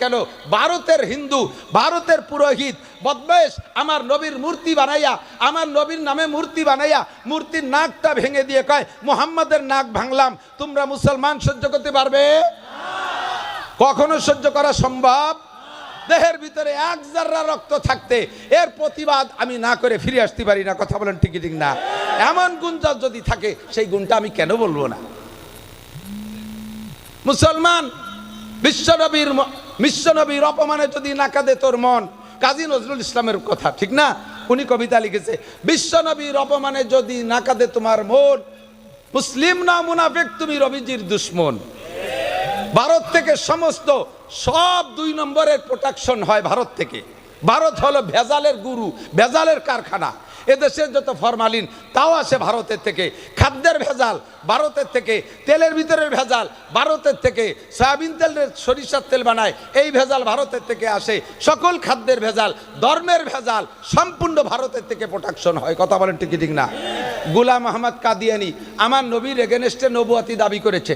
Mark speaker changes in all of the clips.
Speaker 1: কেন, ভারতের হিন্দু, ভারতের পুরোহিত বদমাইশ আমার নবীর মূর্তি বানাইয়া, আমার নবীর নামে মূর্তি বানাইয়া মূর্তির নাকটা ভেঙে দিয়ে কয় মুহাম্মাদের নাক ভাঙলাম। তোমরা মুসলমান সহ্য করতে পারবে? কখনো সহ্য করা সম্ভব? দেহের ভিতরে এক জাররা রক্ত থাকতে এর প্রতিবাদ আমি না করে ফিরে আসতে পারি না। কথা বলেন ঠিক ঠিক না? এমন গুণ যদি থাকে সেই গুণটা আমি কেন বলবো না? মুসলমান বিশ্বনবীর অপমানে যদি না কাঁদে তোর মন, কাজী নজরুল ইসলামের কথা ঠিক না? উনি কবিতা লিখেছে, বিশ্বনবীর অপমানে যদি না কাঁদে তোমার মন, মুসলিম না মুনাফিক তুমি রবিজির দুশ্মন। ভারত থেকে সমস্ত সব 2 নম্বরের প্রোটেকশন হয় ভারত থেকে। ভারত হলো ভেজালের গুরু, ভেজালের কারখানা। এদেশের যত ফরমালিন তাও আসে ভারতের থেকে, খাদ্যের ভেজাল ভারতের থেকে, তেলের ভিতরের ভেজাল ভারতের থেকে, সয়াবিন তেলের সরিষার তেল বানায় এই ভেজাল ভারতের থেকে আসে, সকল খাদ্যের ভেজাল, ধর্মের ভেজাল সম্পূর্ণ ভারতের থেকে প্রোটেকশন হয়। কথা বলেন ঠিক ঠিক না? গোলাম আহমদ কাদিয়ানি আমার নবীর এগেনস্টে নবুয়তি দাবি করেছে,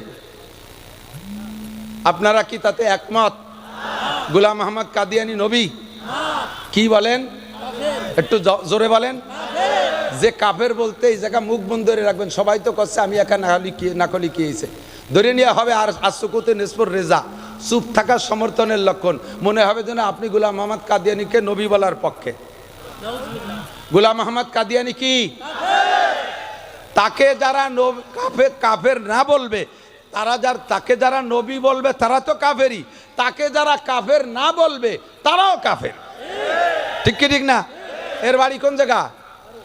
Speaker 1: আপনারা কি তাতে একমত? গোলাম আহমদ কাদিয়ানি নবী? কি বলেন? একটু জোরে বলেন। যে কাফের বলতে এই জায়গা মুখ বন্ধ করে রাখবেন। সবাই তো করছে আমি একা নাকলি কিয়েছে ধরে নেওয়া হবে। আর আসুকুতে নিসপুর রেজা, চুপ থাকার সমর্থনের লক্ষণ। মনে হবে যেন আপনি গোলাম আহমদ কাদিয়ানিকে নবী বলার পক্ষে। গোলাম আহমদ কাদিয়ানি কি? তাকে যারা কাফের না বলবে, তাকে যারা নবী বলবে তারা তো কাফেরই, তাকে যারা কাফের না বলবে তারাও কাফের। ঠিক কি ঠিক না? এর বাড়ি কোন জায়গা?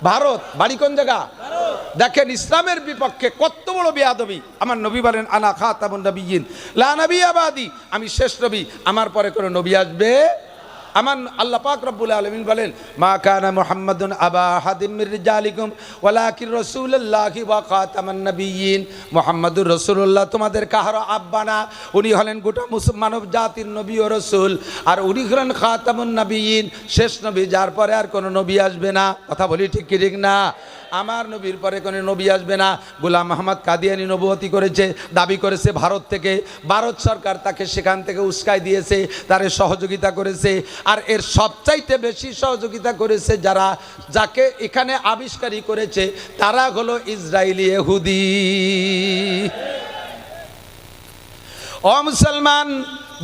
Speaker 1: ভারত। বাড়ি কোন জায়গা? দেখেন ইসলামের বিপক্ষে কত বড় বেয়াদবি। আমার নবী বলেন আনা খাতামুন নবিয়্যিন লা নবিয়্যা বাদি, আমি শেষ নবী, আমার পরে কোনো নবী আসবে। আমার আল্লাহ পাক রব্বুল আলামিন বলেন মা কানা মুহাম্মাদুন আবা আহাদিম মির রিজালিকুম ওয়ালাকিন রাসূলুল্লাহি ওয়া খাতামান নবিয়্যিন। মুহাম্মাদুর রাসূলুল্লাহ তোমাদের কাহারো আব্বা না, উনি হলেন গোটা মানব জাতির নবী ও রাসূল, আর উনি হলেন খাতামুন নবিয়্যিন, শেষ নবী, যার পরে আর কোনো নবী আসবে না। কথা বলি ঠিক কি ঠিক না? আমার নবীর পরে কোনো নবী আসবে না। গোলাম আহমদ কাদিয়ানি নবুয়তি করেছে, দাবি করেছে ভারত থেকে। ভারত সরকার তাকে সেখান থেকে উস্কাই দিয়েছে, তারে সহযোগিতা করেছে। আর এর সবচাইতে বেশি সহযোগিতা করেছে যাকে এখানে আবিষ্কারই করেছে, তারা হলো ইসরায়েলি ইহুদি। ও মুসলমান,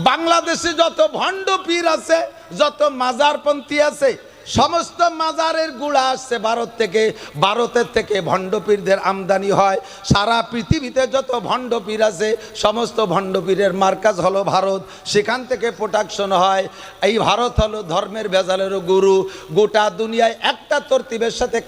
Speaker 1: বাংলাদেশে যত ভণ্ড পীর আছে, যত মাজারপন্থী আছে, সমস্ত মাজারের গুড়া আসছে ভারত থেকে। ভারতের থেকে ভণ্ডপীরদের আমদানি হয়। সারা পৃথিবীতে যত ভণ্ডপীর আছে সমস্ত ভণ্ডপীরের মার্কাজ হলো ভারত, সেখান থেকে প্রোটেকশন হয়। এই ভারত হলো ধর্মের ভেজালেরও গুরু। গোটা দুনিয়ায় একটা তরতিবের সাথে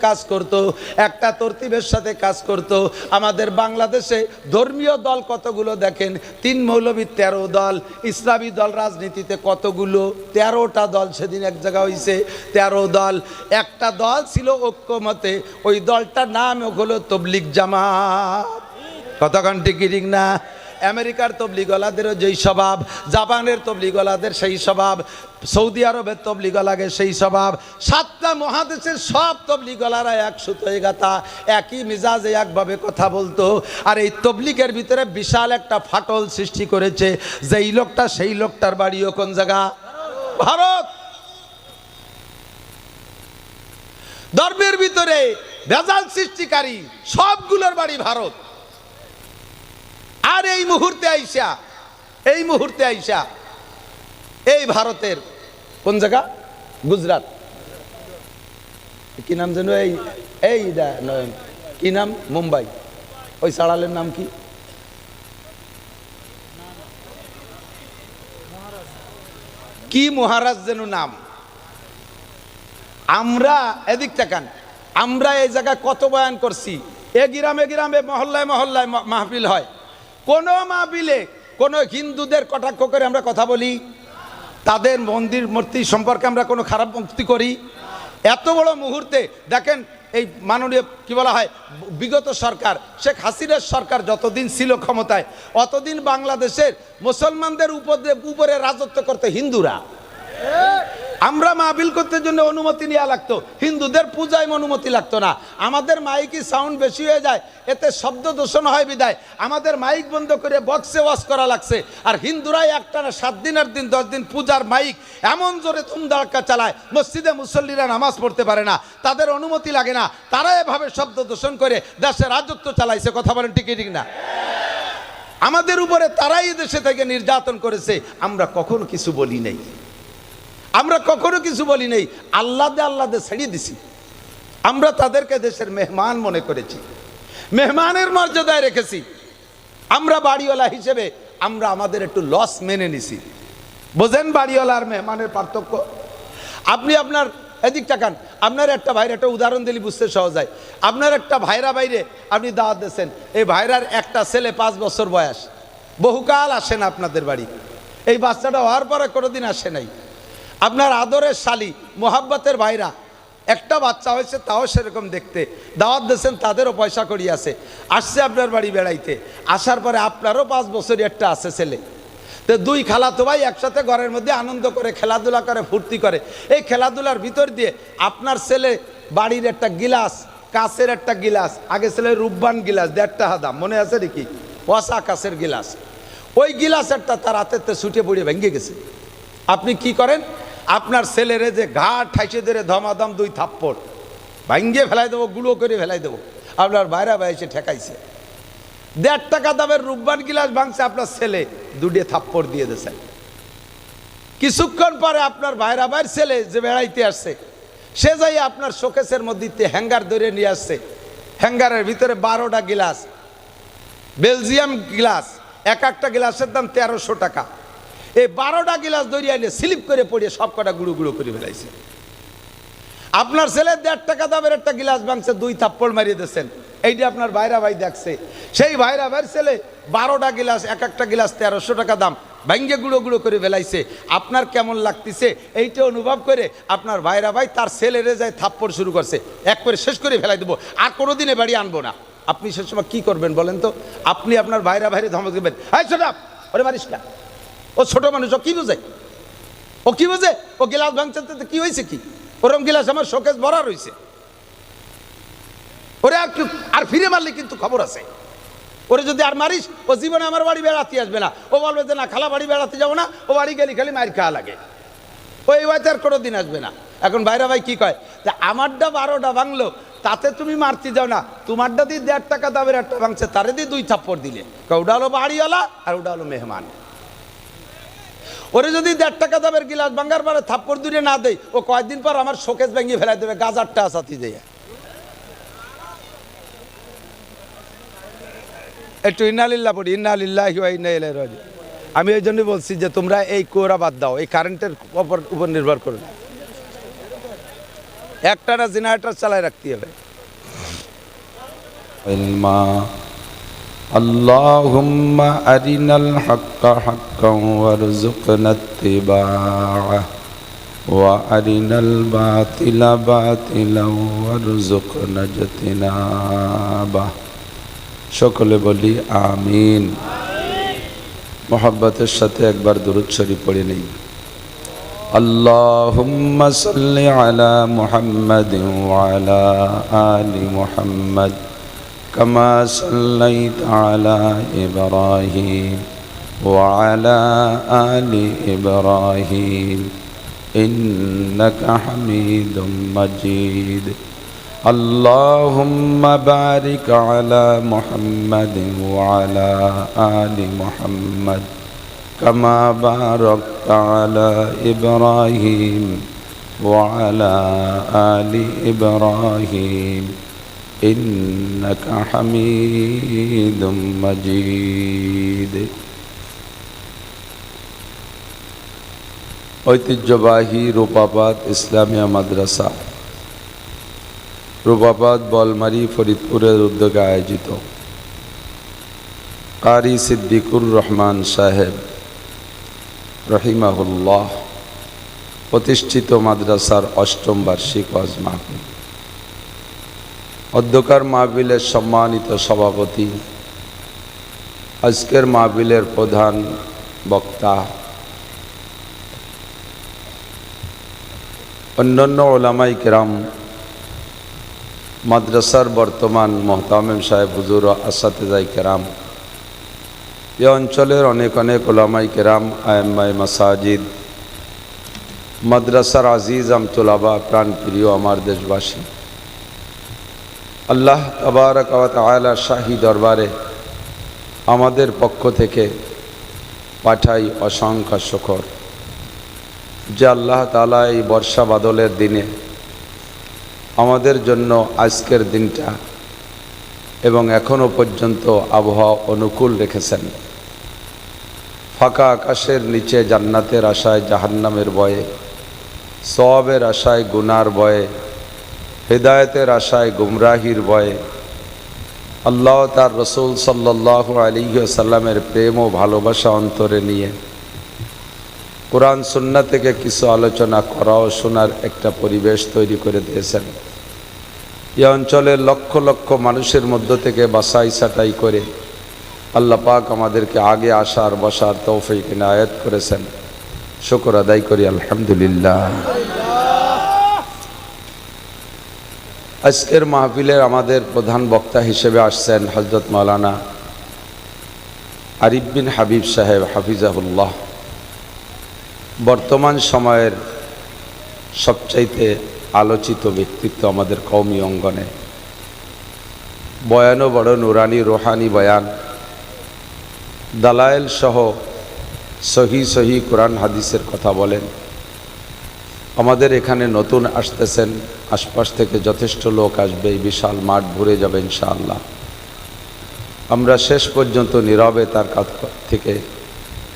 Speaker 1: কাজ করত, আমাদের বাংলাদেশে ধর্মীয় দল কতগুলো দেখেন, 3 মৌলবী 13 দল, ইসলামী দল রাজনীতিতে কতগুলো, 13টা দল সেদিন এক জায়গা হয়েছে। 13 দল, একটা দল ছিল ঐক্যমতে, ওই দলটার নাম হলো তবলিগ জামাত। কতক্ষণ ঠিক ঠিক না? আমেরিকার তবলিগলাদেরও যেই স্বভাব, জাপানের তবলিগলাদের সেই স্বভাব, সৌদি আরবের তবলিগলাদের সেই স্বভাব, 7টা মহাদেশের সব তবলিগলারা এক সুতোয় গাঁথা, একই মিজাজে একভাবে কথা বলতো। আর এই তবলিগের ভিতরে বিশাল একটা ফাটল সৃষ্টি করেছে। যেই লোকটা, সেই লোকটার বাড়িও কোন জায়গা? ভারত। ধর্মের ভিতরে ভেজাল সৃষ্টিকারী সবগুলোর বাড়ি ভারত। আর এই মুহূর্তে আইসা এই ভারতের কোন জায়গা? গুজরাট। কি নাম যেন? এই কি নাম? মুম্বাই। ওই সাড়ালের নাম কি? কি মহারাজ যেন নাম। আমরা এদিক তাকান, আমরা এই জায়গায় কত বয়ান করছি। এ গ্রামে মহল্লায় মাহফিল হয়। কোন মাহফিলে কোন হিন্দুদের কটাক্ষ করে আমরা কথা বলি? তাদের মন্দির মূর্তি সম্পর্কে আমরা কোনো খারাপ মুক্তি করি? এত বড় মুহূর্তে দেখেন এই মাননীয় কি বলা হয় বিগত সরকার, শেখ হাসিনার সরকার যতদিন ছিল ক্ষমতায়, অতদিন বাংলাদেশের মুসলমানদের উপরে রাজত্ব করতে হিন্দুরা। আমরা মাহফিল করতে জন্য অনুমতি নেওয়া লাগতো, হিন্দুদের পূজায় অনুমতি লাগতো না। আমাদের মাইকি সাউন্ড বেশি হয়ে যায়, এতে শব্দ দূষণ হয় বিদায় আমাদের মাইক বন্ধ করে বক্সে ওয়াজ করা লাগছে। আর হিন্দুরাই একটানা 7 দিনের দিন 10 দিন পূজার মাইক এমন জোরে ধুমধাড়াক্কা চালায়, মসজিদে মুসল্লিরা নামাজ পড়তে পারে না, তাদের অনুমতি লাগে না, তারা এভাবে শব্দ দূষণ করে দেশের রাজত্ব চালাইছে। কথা বলেন ঠিক ঠিক না? আমাদের উপরে তারাই দেশে থেকে নির্যাতন করেছে, আমরা কখনো কিছু বলি নাই, আমরা কখনো কিছু বলি নেই। আল্লাহ দে ছাড়িয়ে দিছি। আমরা তাদেরকে দেশের মেহমান মনে করেছি, মেহমানের মর্যাদায় রেখেছি। আমরা বাড়িওয়ালা হিসেবে আমরা আমাদের একটু লস মেনে নিছি। বোঝেন বাড়িওয়ালা আর মেহমানের পার্থক্য? আপনি আপনার এদিক টাকান, আপনার একটা ভাইয়ের একটা উদাহরণ দিলে বুঝতে সহজ হয়। আপনার একটা ভাইরা বাইরে আপনি দাওয়াত দিয়েছেন, এই ভাইরার একটা ছেলে 5 বছর বয়স, বহুকাল আসে না আপনাদের বাড়ি, এই বাচ্চাটা হওয়ার পরে কোনোদিন আসে নাই। আপনার আদরের শালি মোহাব্বতের ভাইরা একটা বাচ্চা হয়েছে, তাও সেরকম দেখতে, দাওয়াত দিয়েছেন, তাদেরও পয়সা করি আছে, আসছে আপনার বাড়ি বেড়াইতে। আসার পরে আপনারও 5 বছরই একটা আছে ছেলে, তো 2 খালাতো ভাই একসাথে ঘরের মধ্যে আনন্দ করে খেলাধুলা করে ফুর্তি করে। এই খেলাধুলার ভিতর দিয়ে আপনার ছেলে বাড়ির একটা গিলাস, কাঁচের একটা গিলাস, আগে ছেলে রূপবান গিলাস 1.5 টাকা দাম, মনে আছে নাকি? ওয়াসা কাঁচের গিলাস, ওই গিলাসেরটা তার হাতেতে ছুটে পড়ে ভেঙে গেছে। আপনি কি করেন? আপনার ছেলেরে যে ঘাট ঠাইসে ধরে ধমাধম 2 থাপ্পড় ভাঙ্গে ফেলাই দেবো, গুঁড়ো করে ফেলাই দেবো। আপনার বাইরা এসে ঠেকাইছে, 1.5 টাকা দামের রূপবান গিলাস ভাঙছে, আপনার ছেলে 2 থাপ্পড় দিয়ে দিয়েছেন। কিছুক্ষণ পরে আপনার বাইরের ছেলে যে বেড়াইতে আসছে, সে যাই আপনার শোকেসের মধ্যে হ্যাঙ্গার ধরে নিয়ে আসছে, হ্যাঙ্গারের ভিতরে 12টা গিলাস, বেলজিয়াম গিলাস, এক একটা গিলাসের দাম 1300 টাকা। এই 12টা গিলাস ধরিয়ে এনে স্লিপ করে পড়িয়ে সব কটা গুঁড়ো গুঁড়ো করে ফেলাইছে। আপনার ছেলে 1.5 টাকা দামের একটা গিলাস ভাঙছে, 2 থাপ্পড় মারিয়ে দিয়েছেন। এইটা আপনার ভাইরা ভাই দেখছে, সেই ভাইরা ভাইয়ের ছেলে 12টা গিলাস, এক একটা গিলাস 1300 টাকা দাম, ভাঙ্গে গুঁড়ো গুঁড়ো করে ফেলাইছে। আপনার কেমন লাগতেছে এইটা অনুভব করে আপনার ভাইরা ভাই তার ছেলেরে যায় থাপ্পড় শুরু করছে, এক করে শেষ করে ফেলাই দেবো, আর কোনোদিনে বাড়ি আনবো না। আপনি সে সময় কী করবেন বলেন তো? আপনি আপনার ভাইরা ভাইরে ধমক দেবেন, এই ছোটা ওরে মারিস না, ও ছোট মানুষ, ও কি বোঝে, ও কি বোঝে, ও গিলাস ভাঙছে কি হয়েছে, কি ওরম গিলাস আমার শোকেস ভরা রয়েছে, ওরে আর ফিরে মারলে কিন্তু খবর আছে, ওরে যদি আর মারিস ও জীবনে আমার বাড়ি বেড়াতে আসবে না, ও বলবে যে না খালা বাড়ি বেড়াতে যাবো না, ও বাড়ি গেলে খালি মার খাওয়া লাগে, ও এই বাড়িতে আর কোনো দিন আসবে না। এখন ভাইরা ভাই কি কয় যে আমারটা 12টা ভাঙলো, তাতে তুমি মারতে যাও না, তোমারটা দিয়ে 1.5 টাকা দামের একটা ভাঙছে, তারে দিয়ে 2 থাপ্পড় দিলে, ওটা হলো বাড়িওয়ালা আর ওটা হলো মেহমান। ওরে যদি 1.5 টাকা দামের গিলাস ভাঙার পরে থাপ্পড় দূরে না দেয়, ও কয়েকদিন পর আমার শোকেস ভেঙে ফেলাই দেবে, গাজারটা আসাতি যায়। একটু ইন্নালিল্লাহ পড়ি, ইন্নালিল্লাহি ওয়া ইন্না ইলাইহি রাজিউন। আমি এই জন্যই বলছি যে তোমরা এই কোরা বাদ দাও, এই কারেন্টের উপর নির্ভর করো না, একটানা জেনারেটর চালায় রাখতে হবে।
Speaker 2: আল্লাহুম্মা আরিনাল হাক্কা হাক্কান ওয়ারযুকনা ইত্তিবাআহ ওয়া আরিনাল বাতিলা বাতিলান ওয়ারযুকনা ইজতিনাবাহ। সকলে বলি আমিন। মোহাব্বতের সাথে একবার দুরূদ শরীফ পড়ে নেই। আল্লাহুম্মা সাল্লি আলা মুহাম্মাদিন ওয়া আলা আলি মুহাম্মাদ কামা সাল্লাইতা আলা ইব্রাহিম ওয়া আলা আলি ইব্রাহিম ইন্নাকা হামিদুম মাজিদ। اللهم بارك على محمد وعلى آل محمد كما باركت على إبراهيم وعلى آل إبراهيم إنك حميد مجيد। ঐতিহ্যবাহী রূপাবাদ ইসলামিয়া মাদ্রাসা, রূপাবাদ বলমারি ফরিদপুরের উদ্যোগে আয়োজিত কারি সিদ্দিকুর রহমান সাহেব রহিমাহুল্লাহ প্রতিষ্ঠিত মাদ্রাসার 8ম বার্ষিক ওয়াজ মাহফিল। অধ্যকার মাহফিলের সম্মানিত সভাপতি, আজকের মাহফিলের প্রধান বক্তা অন্যান্য ওলামাই কেরাম, মাদ্রাসার বর্তমান মোহতামিম সাহেব হুজুর ও আসাতেজাই কেরাম, এ অঞ্চলের অনেক অনেক ওলামাই কেরাম, আয়েম্মায়ে মাসাজিদ, মাদ্রাসার আজিজ আমতুলাবা, প্রাণ প্রিয় আমার দেশবাসী, আল্লাহ তাবারক ওয়া তাআলা শাহী দরবারে আমাদের পক্ষ থেকে পাঠাই অসংখ্য শুকর যে আল্লাহ তাআলা এই বর্ষা বাদলের দিনে আমাদের জন্য আজকের দিনটা এবং এখনও পর্যন্ত আবহাওয়া অনুকূল রেখেছেন। ফাঁকা আকাশের নিচে জান্নাতের আশায় জাহান্নামের ভয়ে, সওয়াবের আশায় গুনার ভয়ে, হেদায়েতের আশায় গুমরাহির ভয়ে, আল্লাহ তার রসুল সাল্লাল্লাহু আলাইহি ওয়াসাল্লামের প্রেম ও ভালোবাসা অন্তরে নিয়ে কোরআন সুন্নাহ থেকে কিছু আলোচনা করা ও শোনার একটা পরিবেশ তৈরি করে দিয়েছেন। এই অঞ্চলের লক্ষ লক্ষ মানুষের মধ্য থেকে বাছাই ছাঁটাই করে আল্লাহ পাক আমাদেরকে আগে আসার বসার তৌফিক ইনায়েত করেছেন। শুকর আদায় করি আলহামদুলিল্লাহ। আজকের মাহফিলের আমাদের প্রধান বক্তা হিসেবে আসছেন হযরত মাওলানা আরিফ বিন হাবিব সাহেব হাফিজাহুল্লাহ। বর্তমান সময়ের সবচাইতে আলোচিত ব্যক্তিত্ব আমাদের কওমি অঙ্গনে। বয়ানও বড় নুরানি রোহানি বয়ান, দালায়েল সহ সহি কোরআন হাদিসের কথা বলেন। আমাদের এখানে নতুন আসতেছেন, আশপাশ থেকে যথেষ্ট লোক আসবে, এই বিশাল মাঠ ভরে যাবে ইনশাআল্লাহ। আমরা শেষ পর্যন্ত নীরবে তার কাছ থেকে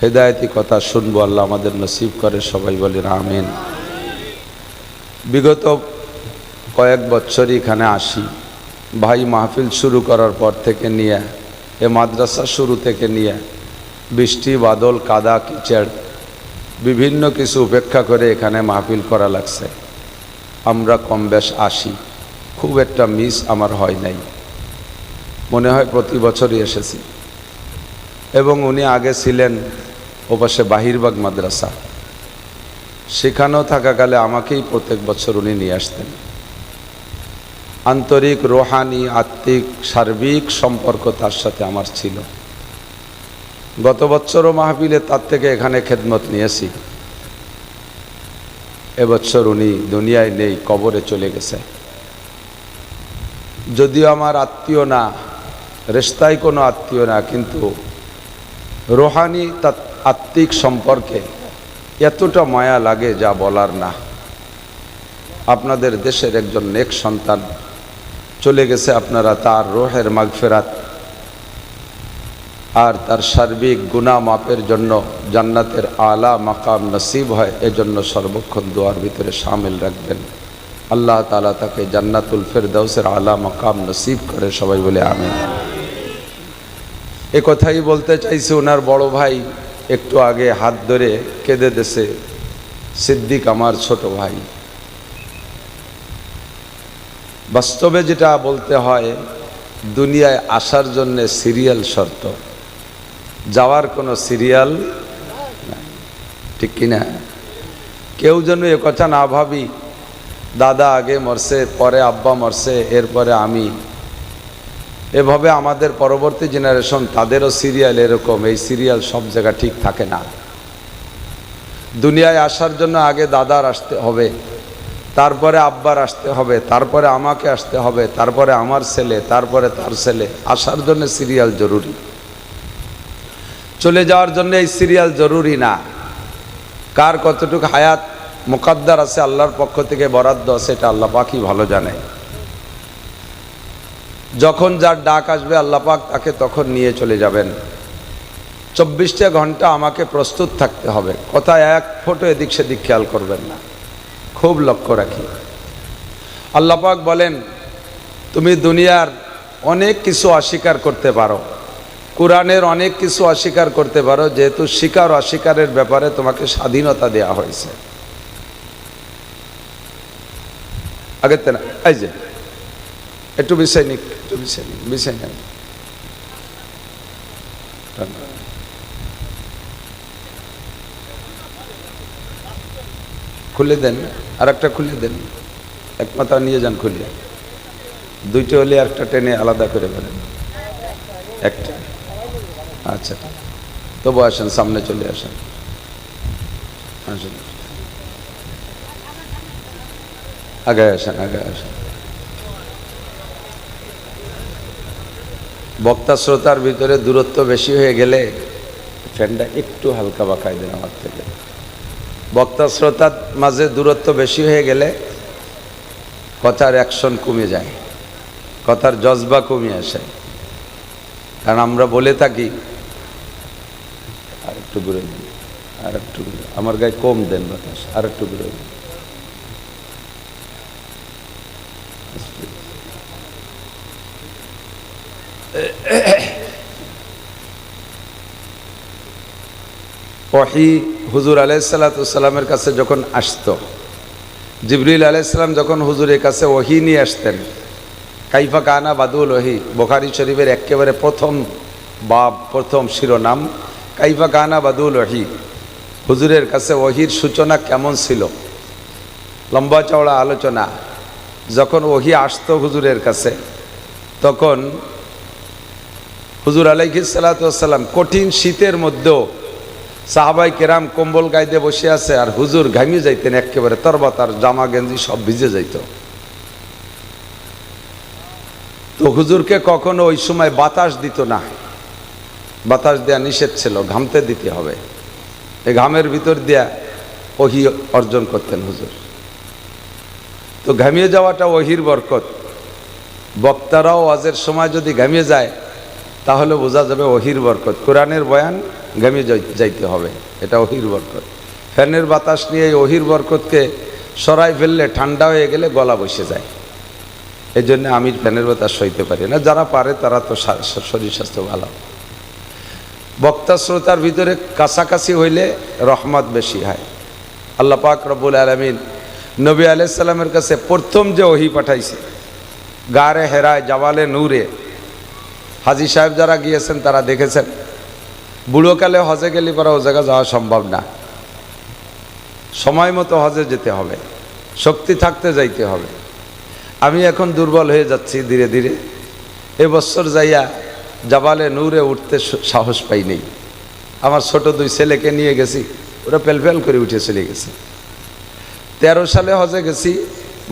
Speaker 2: হেদায়েতি কথা শুনবো। আল্লাহ আমাদের নসিব করে, সবাই বলেন আমিন। বিগত কয়েক বছরই এখানে আসি। ভাই মাহফিল শুরু করার পর থেকে নিয়ে, এ মাদ্রাসা শুরু থেকে নিয়ে, বৃষ্টি বাদল কাদা কিচড় বিভিন্ন কিছু উপেক্ষা করে এখানে মাহফিল করা লাগছে। আমরা কম বেশ আসি, খুব একটা মিস আমার হয় নাই, মনে হয় প্রতি বছরই এসেছি। এবং উনি আগে ছিলেন ওপাশে বাহিরবাগ মাদ্রাসা, সেখানেও থাকাকালে আমাকেই প্রত্যেক বছর উনি নিয়ে আসতেন। আন্তরিক রোহানি আত্মিক সার্বিক সম্পর্ক তার সাথে আমার ছিল। গত বছরও মাহফিলে তার থেকে এখানে খেদমত নিয়েছি। এবছর উনি দুনিয়ায় নেই, কবরে চলে গেছে। যদিও আমার আত্মীয় না, রেশতায় কোনো আত্মীয় না, কিন্তু রোহানি আত্মিক সম্পর্কে এতটা মায়া লাগে যা বলার না। আপনাদের দেশের একজন নেক সন্তান চলে গেছে, আপনারা তার রোহের মাগফিরাত আর তার সার্বিক গুনাহ মাপের জন্য জান্নাতের আলা মাকাম নসিব হয়, এজন্য সর্বক্ষণ দোয়ার ভিতরে শামিল রাখবেন। আল্লাহ তাআলা তাকে জান্নাতুল ফেরদাউসের আলা মাকাম নসিব করে, সবাই বলে আমিন। এ কথাই বলতে চাইছি, ওনার বড় ভাই একটু আগে হাত ধরে কেঁদে দেশে, সিদ্দিক আমার ছোট ভাই। বাস্তবে যেটা বলতে হয়, দুনিয়ায় আসার জন্য সিরিয়াল শর্ত, যাওয়ার কোনো সিরিয়াল না, ঠিক কিনা? কেউ যেন এ কথা না ভাবি দাদা আগে মরছে, পরে আব্বা মরছে, এরপরে আমি। এভাবে আমাদের পরবর্তী জেনারেশন, তাদেরও সিরিয়াল এরকম। এই সিরিয়াল সব জায়গা ঠিক থাকে না। দুনিয়ায় আসার জন্য আগে দাদার আসতে হবে, তারপরে আব্বার আসতে হবে, তারপরে আমাকে আসতে হবে, তারপরে আমার ছেলে, তারপরে তার ছেলে। আসার জন্য সিরিয়াল জরুরি, চলে যাওয়ার জন্য এই সিরিয়াল জরুরি না। কার কতটুকু হায়াত মুকদ্দার আছে, আল্লাহর পক্ষ থেকে বরাদ্দ আছে, এটা আল্লাহ পাকই ভালো জানে। যখন যার ডাক আসবে আল্লাহ পাক তাকে তখন নিয়ে চলে যাবেন। 24টা ঘন্টা আমাকে প্রস্তুত থাকতে হবে, কোথায় এক ফোঁটা এদিক সেদিক খেয়াল করবেন না, খুব লক্ষ্য রাখি। আল্লাহ পাক বলেন, তুমি দুনিয়ার অনেক কিছু অস্বীকার করতে পারো, কোরআনের অনেক কিছু অস্বীকার করতে পারো, যেহেতু স্বীকার অস্বীকারের ব্যাপারে তোমাকে স্বাধীনতা দেওয়া হয়েছে। আগে না, এই যে একটু বিষয় নিক, একটু বিষয় নেন। খুলে দেন, আর একটা খুলে দেন, এক মাথা নিয়ে যান খুলে, দুইটা হলে একটা টেনে আলাদা করে ফেলেন, একটা। আচ্ছা, তবু আসেন, সামনে চলে আসেন, আসেন, আগে আসেন, আগে আসেন। বক্তা শ্রোতার ভিতরে দূরত্ব বেশি হয়ে গেলে ফ্যানটা একটু হালকা বাঁকাই দেন আমার থেকে। বক্তা শ্রোতার মাঝে দূরত্ব বেশি হয়ে গেলে কথার অ্যাকশন কমে যায়, কথার জজবা কমে আসে। কারণ আমরা বলে থাকি, আর একটু ঘুরে দিন, আর একটু ঘুরে, আমার গায়ে কম দেন বাতাস, আর একটু ঘুরে দিন। ওহী হুজুর আলাইহিসসালামের কাছে যখন আসতো, জিবরিল আলাইহিসসালাম যখন হুজুরের কাছে ওহী নিয়ে আসতেন, কাইফা কানা বাদুল ওহী, বুখারী শরীফের একেবারে প্রথম বাব, প্রথম শিরোনাম, কাইফা কানা বাদুল ওহী। হুজুরের কাছে ওহীর সূচনা কেমন ছিল, লম্বা চওড়া আলোচনা। যখন ওহী আসতো হুজুরের কাছে, তখন হুজুর আলাইহিসসালাম কঠিন শীতের মধ্যেও সাহাবাই কেরাম কম্বল গাইতে বসে আছে, আর হুজুর ঘামিয়ে যাইতেন একেবারে, তরবাতার জামা গেঞ্জি সব ভিজে যাইত। তো হুজুরকে কখনো ওই সময় বাতাস দিত না, বাতাস দেয়া নিষেধ ছিল, ঘামতে দিতে হবে। এই ঘামের ভিতর দিয়া ওহী অর্জন করতেন হুজুর। তো ঘামিয়ে যাওয়াটা ওহীর বরকত। বক্তারাও ওয়াজের সময় যদি ঘামিয়ে যায় তাহলে বোঝা যাবে ওহীর বরকত। কোরআনের বয়ান ঘামিয়ে যাইতে হবে, এটা ওহীর বরকত। ফ্যানের বাতাস নিয়ে এই ওহীর বরকতকে সরাই ফেললে ঠান্ডা হয়ে গেলে গলা বসে যায়। এই জন্য আমি ফ্যানের বাতাস সইতে পারি না, যারা পারে তারা তো শরীর স্বাস্থ্য ভালো। বক্তা শ্রোতার ভিতরে কাছাকাছি হইলে রহমত বেশি হয়। আল্লাহ পাক রব্বুল আলামিন নবী আলাইহিস সালামের কাছে প্রথম যে ওহী পাঠাইছে, গারে হেরায় জাবালে নূরে, হাজী সাহেব যারা গিয়েছেন তারা দেখেছেন। বুড়োকালে হজে গেলে পরে ও জায়গা যাওয়া সম্ভব না, সময় মতো হজে যেতে হবে, শক্তি থাকতে যাইতে হবে। আমি এখন দুর্বল হয়ে যাচ্ছি ধীরে ধীরে। এবছর যাইয়া জাবালে নূরে উঠতে সাহস পাই নেই। আমার ছোট দুই ছেলেকে নিয়ে গেছি, ওরা পেলপেল করে উঠে চলে গেছে। 13 সালে হজে গেছি,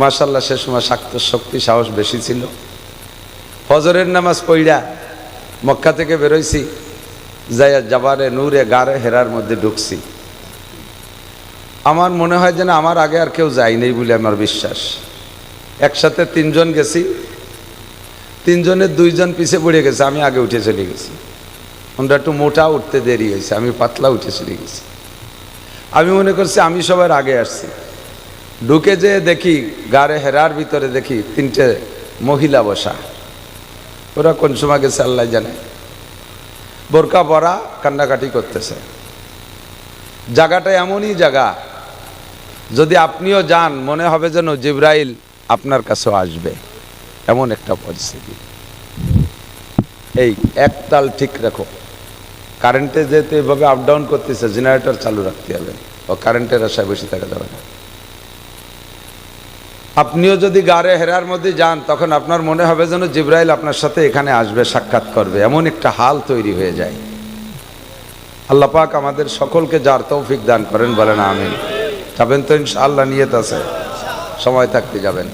Speaker 2: মাশাআল্লাহ সে সময় শক্তি সাহস বেশি ছিল। ফজরের নামাজ পড়া মক্কা থেকে বেরোইছি, যাইয়া জাবালে নূরে গারে হেরার মধ্যে ঢুকছি। আমার মনে হয় যেন আমার আগে আর কেউ যায় নেই বলে আমার বিশ্বাস। একসাথে 3 জন গেছি, 3 জনের 2 জন পিছে পড়ে গেছে, আমি আগে উঠে চলে গেছি। ওরা একটু মোটা উঠতে দেরি হয়েছে, আমি পাতলা উঠে চলে গেছি। আমি মনে করছি আমি সবার আগে আসছি। ঢুকে যেয়ে দেখি গারে হেরার ভিতরে দেখি 3টে মহিলা বসা। ওরা কোন সময় গেছে আল্লাহ জানে, বোরকা পরা, কান্নাকাটি করতেছে। জায়গাটা এমনই জায়গা, যদি আপনিও যান মনে হবে যেন জিবরাইল আপনার কাছেও আসবে, এমন একটা পরিস্থিতি। এই একতাল ঠিক রাখো। কারেন্টে যেহেতু এভাবে আপ ডাউন করতেছে, জেনারেটর চালু রাখতে হবে, ও কারেন্টের আশায় বসে থাকা যাবে না। আপনিও যদি গারে হেরার মধ্যে যান তখন আপনার মনে হবে যেন জিবরাইল আপনার সাথে এখানে আসবে, সাক্ষাৎ করবে, এমন একটা হাল তৈরি হয়ে যায়। আল্লাহ পাক আমাদের সকলকে যার তৌফিক দান করেন, বলেন আমিন। যাবেন তো ইনশাআল্লাহ, নিয়ত আছে, সময় থাকতে যাবেন।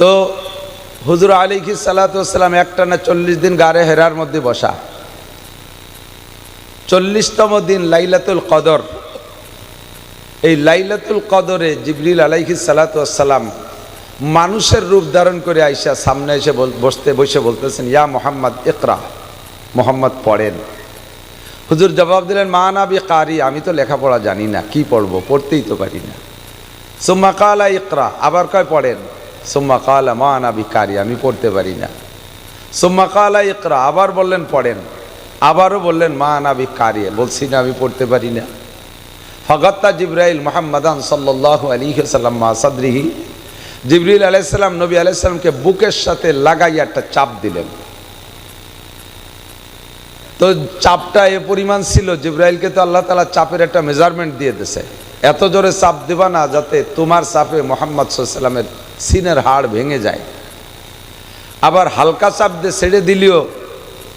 Speaker 2: তো হুজুর আলাইহিস সালাতু ওয়াস সালাম একটানা 40 দিন গারে হেরার মধ্যে বসা। 40তম দিন লাইলাতুল কদর। এই লাইলাতুল কদরে জিবরিল আলাইহিস সালাতু ওয়াস সালাম মানুষের রূপ ধারণ করে আইসা সামনে এসে বসে বলতেছেন, ইয়া মুহাম্মদ ইকরা, মুহাম্মদ পড়েন। হুজুর জবাব দিলেন, মা না বি কারি, আমি তো লেখাপড়া জানি না, কি পড়বো, পড়তেই তো পারি না। সুম্মা কালা ইকরা, আবার কয় পড়েন। সুম্মা কালা মা না বি কারি, আমি পড়তে পারি না। সুম্মা কালা ইকরা, আবার বললেন পড়েন। আবারও বললেন মা না বি কারি, বলছি না আমি পড়তে পারি না। ফাগাত্তা জিবরাইল মুহাম্মাদান সাল্লাল্লাহু আলাইহি ওয়াসাল্লাম মা সাদরিহি, জিবরিল আলাইহিস সালাম নবী আলাইহিস সালামকে বুকের সাথে লাগাইয়া একটা চাপ দিলেন। তো চাপটা এ পরিমাণ ছিল, জিবরাইলকে তো আল্লাহ তাআলা চাপের একটা মেজারমেন্ট দিয়ে দিয়েছে। এত জোরে চাপ দেবা না যাতে তোমার চাপে মোহাম্মদ সাল্লাল্লাহু আলাইহি ওয়াসাল্লামের সিনের হাড় ভেঙে যায়। আবার হালকা চাপ দিয়ে ছেড়ে দিলেও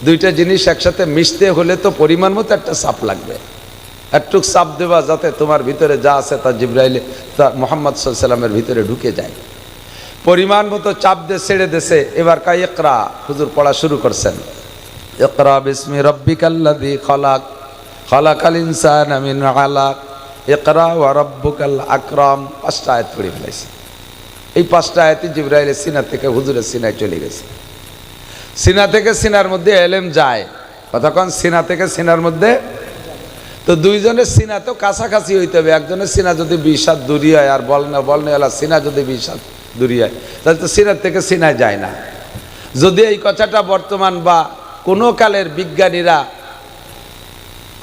Speaker 2: দুইটা জিনিস একসাথে মিশতে হলে তো পরিমাণ মতো একটা চাপ লাগবে। একটু চাপ দেবা যাতে তোমার ভিতরে যা আছে তা জিবরাইলে তা মোহাম্মদ সাল্লাল্লাহু আলাইহি ওয়াসাল্লামের ভিতরে ঢুকে যায়। পরিমাণ মতো চাপ দিয়ে ছেড়ে দেশে এবার কা ইকরা হুজুর পড়া শুরু করছেন। ইকরা বিসমি রাব্বিকাল্লাযী খালাক খালাকাল ইনসানা মিন আলাক ইকরা ওয়া রাব্বুকাল আকরাম। 5টা আয়াত পড়ে ফেলেছে। এই 5টা আয়াতই জিবরাইলের সিনা থেকে হুজুরের সিনায় চলে গেছে। সিনা থেকে সিনার মধ্যে এলেম যায়। কতক্ষণ সিনা থেকে সিনার মধ্যে? তো দুইজনের সিনা তো কাছাকাছি হইতে হবে। একজনের সিনা যদি 20 হাত দূরি হয় আর বলনেওয়ালা সিনা যদি 20 হাত দূরি হয় তাহলে তো সিনার থেকে সিনায় যায় না। যদি এই কথাটা বর্তমান বা কোনো কালের বিজ্ঞানীরা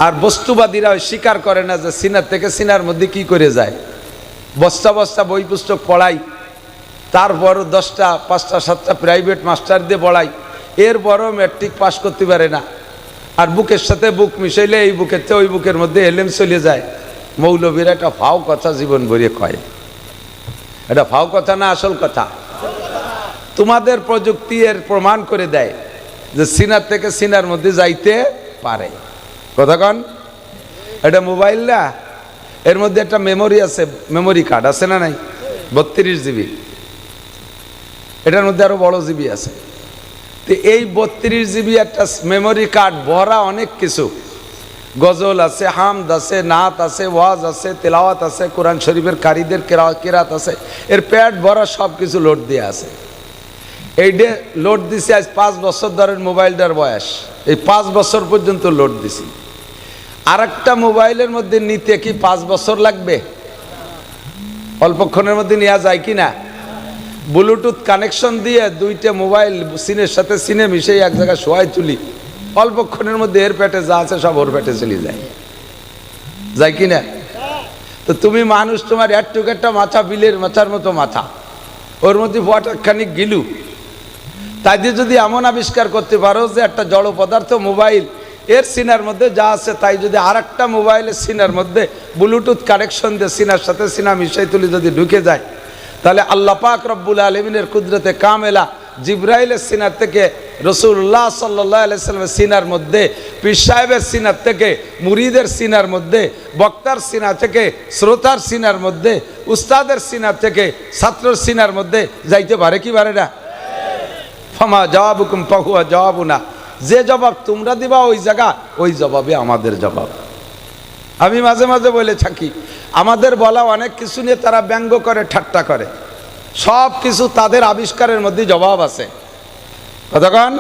Speaker 2: আর বস্তুবাদীরা স্বীকার করে না যে সিনার থেকে সিনার মধ্যে কি করে যায়, বস্তা বস্তা বই পুস্তক পড়াই, তারপরও 10টা 5টা 7টা প্রাইভেট মাস্টার দিয়ে পড়াই, এরপরও ম্যাট্রিক পাস করতে পারে না। আর বুকের সাথে বুক মিশাইলে এই বুকের চেয়ে ওই বুকের মধ্যে এলেম চলে যায়। মৌলবীরা একটা ফাও কথা জীবন ভরিয়ে কয়। এটা ফাও কথা না আসল কথা? তোমাদের প্রযুক্তি এর প্রমাণ করে দেয় যে সিনার থেকে সিনার মধ্যে যাইতে পারে। কতক্ষণ? এটা মোবাইল না, এর মধ্যে একটা মেমোরি আছে, মেমোরি কার্ড আছে না নাই? 32 জিবি। এটার মধ্যে আরো বড় জিবি আছে। তো এই 32 জিবি একটা মেমোরি কার্ড ভরা অনেক কিছু, গজল আছে, হামদ আছে, নাত আছে, ওয়াজ আছে, তেলাওয়াত আছে, কোরআন শরীফের কারীদের কেরাত আছে, এর প্যাড ভরা সব কিছু লোড দিয়ে আছে। এইটা লোড দিছি আজ 5 বছর ধরে মোবাইলটার বয়স, এই 5 বছর পর্যন্ত লোড দিছি। আর একটা মোবাইলের মধ্যে নিতে কি 5 বছর লাগবে? অল্পক্ষণের মধ্যে নেওয়া যায় কি না? ব্লুটুথ কানেকশন দিয়ে 2টা মোবাইল সিনের সাথে সিনে মিশে এক জায়গায় শোয়াই তুলি, অল্পক্ষণের মধ্যে এর পেটে যা আছে সব ওর পেটে চলে যায়, যায় কি না? তো তুমি মানুষ, তোমার একটুক একটা মাথা, বিলের মাথার মতো মাথা, ওর মধ্যে ফটাখানিক গিলু, তাই দিয়ে যদি এমন আবিষ্কার করতে পারো যে একটা জড় পদার্থ মোবাইল, এর সিনার মধ্যে যা আছে তাই যদি আর একটা মোবাইলের সিনার মধ্যে ব্লুটুথ কানেকশন দিয়ে সিনার সাথে সিনা মিশাই তুলি যদি ঢুকে যায়, তাহলে আল্লাহ পাক রব্বুল আলামিনের কুদরতে কামেলা জিবরাইলের সিনার থেকে রাসূলুল্লাহ সাল্লাল্লাহু আলাইহি ওয়াসাল্লামের সিনার মধ্যে, পীর সাহেবের সিনার থেকে মুরিদের সিনার মধ্যে, বক্তার সিনা থেকে শ্রোতার সিনার মধ্যে, উস্তাদের সিনার থেকে ছাত্রের সিনার মধ্যে যাইতে পারে কি পারে না? ফামা জওয়াবুকুম ফাহুয়া জওয়াবুনা। যে জবাব তোমরা দিবা ওই জায়গা, ওই জবাবে আমাদের জবাব। আমি মাঝে মাঝে বলে থাকি, আমাদের বলা অনেক কিছু নিয়ে তারা ব্যঙ্গ করে, ঠাট্টা করে, সব কিছু তাদের আবিষ্কারের মধ্যে জবাব আছে। কতক্ষণ?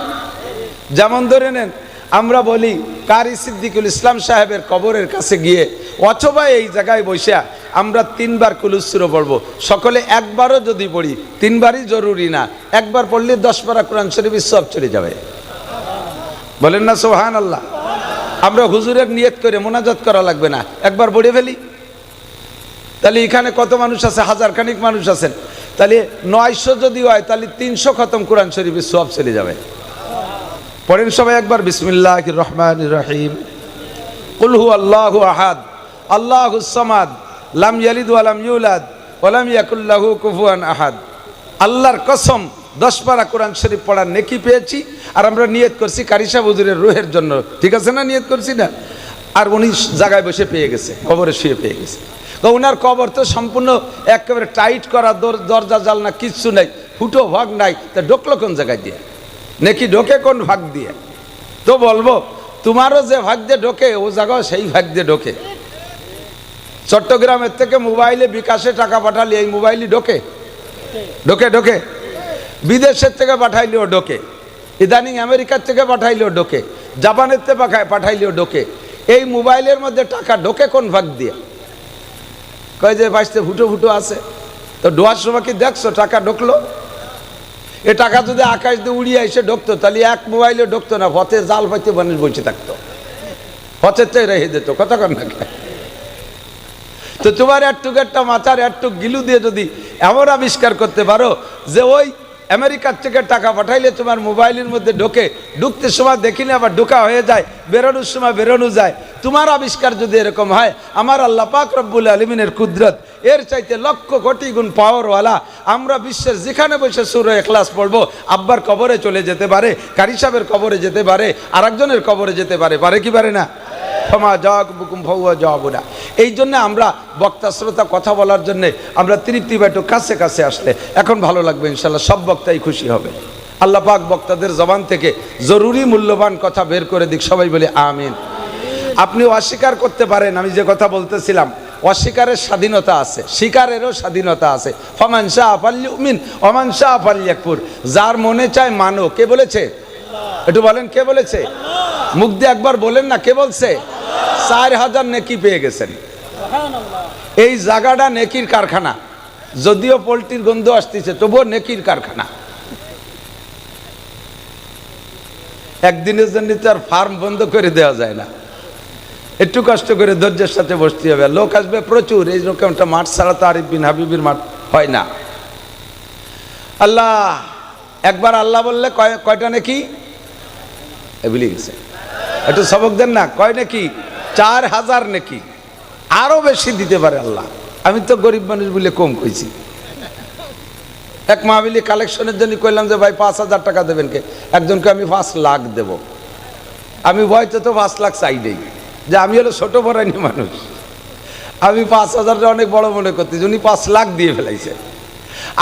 Speaker 2: যেমন ধরে নেন, আমরা বলি কারি সিদ্দিকুল ইসলাম সাহেবের কবরের কাছে গিয়ে অথবা এই জায়গায় বসে আমরা 3 বার কুলুসুরো পড়বো। সকলে একবারও যদি পড়ি, 3 বারই জরুরি না, একবার পড়লে 10 পারা কোরআন শরীফ সব চলে যাবে। বলেন না সুবহানাল্লাহ? আমরা হুজুরের নিয়ত করে মোনাজাত করা লাগবে না, একবার পড়ে ফেলি। তাহলে এখানে কত মানুষ আছে? 1000 খানিক মানুষ আছেন। তাহলে 900 যদি হয় তাহলে 300 খতম কোরআন শরীফের সওয়াব চলে যাবে। পড়েন সবাই একবার, বিসমিল্লাহির রহমানির রহিম। কুল হুয়াল্লাহু আহাদ আল্লাহুস সামাদ লাম ইয়ালিদ ওয়া লাম ইউলাদ ওয়া লাম ইয়াকুল লাহু কুফুয়ান আহাদ। আল্লাহর কসম 10 পারা কোরআন শরীফ পড়ার নেকি পেয়েছি, আর আমরা নিয়ত করছি কারি সাহেব হুজুরের রুহের জন্য। ঠিক আছে না? নিয়ত করছি না? আর উনি জায়গায় বসে পেয়ে গেছে, কবরে শুয়ে পেয়ে গেছে। তো ওনার কবর তো সম্পূর্ণ একেবারে টাইট করা, দরজা জালনা কিচ্ছু নাই, ফুটো ভাগ নাই, তা ঢোকলো কোন জায়গায় দিয়ে? নেকি ঢোকে কোন ভাগ দিয়ে? তো বলবো তোমারও যে ভাগ দিয়ে ঢোকে ও জায়গাও সেই ভাগ দিয়ে ঢোকে। চট্টগ্রামের থেকে মোবাইলে বিকাশে টাকা পাঠালে এই মোবাইলই ঢোকে, ঢোকে ঢোকে। বিদেশের থেকে পাঠাইলেও ঢোকে, ইদানিং আমেরিকার থেকে পাঠাইলেও ঢোকে, জাপানের থেকে পাঠাইলেও ঢোকে। এই মোবাইলের মধ্যে টাকা ঢোকে কোন ভাগ দিয়ে? কয় যে বাঁচতে ফুটো ফুটো আছে। তো ডোয়ার সময় কি দেখছো টাকা ঢুকলো? এ টাকা যদি আকাশ দিয়ে উড়িয়ে এসে ঢুকতো তাহলে এক মোবাইলে ঢুকতো না, পথে জাল পাইতে মানুষ বসে থাকতো, পথেতে রেখে দিত। কতক্ষণ না? তো তোমার একটুক একটা মাথার একটুক গিলু দিয়ে যদি এমন আবিষ্কার করতে পারো যে ওই
Speaker 1: আমেরিকার থেকে টাকা পাঠাইলে তোমার মোবাইলের মধ্যে ঢুকতে সময় দেখিলে আবার ঢোকা হয়ে যায়, বেরোনোর সময় বেরোনো যায়। তোমার আবিষ্কার যদি এরকম হয়, আমার আল্লাহ পাক রব্বুল আলমিনের কুদরত এর চাইতে লক্ষ কোটি গুণ পাওয়ারওয়ালা। আমরা বিশ্বের যেখানে বসে সূরা ইখলাস পড়বো, আব্বার কবরে চলে যেতে পারে, কারি সাহেবের কবরে যেতে পারে, আরেকজনের কবরে যেতে পারে, পারে কি পারে না? ক্ষমা জবাকুম ফাওয়া জবাবুনা। এই জন্য আমরা বক্তা শ্রোতা কথা বলার জন্যে আমরা তৃপ্তি বা একটু কাছে কাছে আসলে এখন ভালো লাগবে ইনশাল্লাহ, সব বক্তাই খুশি হবে। আল্লাহ পাক বক্তাদের জবান থেকে জরুরি মূল্যবান কথা বের করে দিক, সবাই বলে আমিন। আপনি অস্বীকার করতে পারেন, আমি যে কথা বলতেছিলাম, অস্বীকারের স্বাধীনতা আছে, স্বীকারেরও স্বাধীনতা আছে। ফামান শাআ ফালইউমিন ওয়া মান শাআ ফালইয়াকফুর। যার মনে চায় মানো। কে বলেছে? একটু বলেন, কে বলেছে? মুখ দিয়ে একবার বলেন না, কে বলছে? 4000 নেকি পেয়ে গেছেন। এই জায়গাটা নেকির কারখানা, যদিও পোল্ট্রির গন্ধ আসতেছে তবুও নেকির কারখানা। একদিনের জন্য তো আর ফার্ম বন্ধ করে দেওয়া যায় না, একটু কষ্ট করে ধৈর্যের সাথে বসতে হবে। লোক আসবে প্রচুর, এইরকম একটা মাঠ ছাড়া তো আরিফ বিন হাবিবের মাঠ হয় না। আল্লাহ একবার আল্লাহ বললে কয়টা নেকি ভুলে গেছে, একটু সবক দেন না। কয় নেকি? 4000 নেকি, আরো বেশি দিতে পারে আল্লাহ। আমি তো গরিব মানুষ বলে কম কইছি। এক মাহফিলি কালেকশনের জন্য কইলাম যে ভাই 5000 টাকা দেবেন কে? একজনকে আমি 5 লাখ দেব। আমি ভয়তে তো 5 লাখ চাই নেই, যে আমি হলো ছোট বড়াইনি মানুষ, আমি 5000টা অনেক বড় মনে করতেছি, উনি 5 লাখ দিয়ে ফেলাইছে।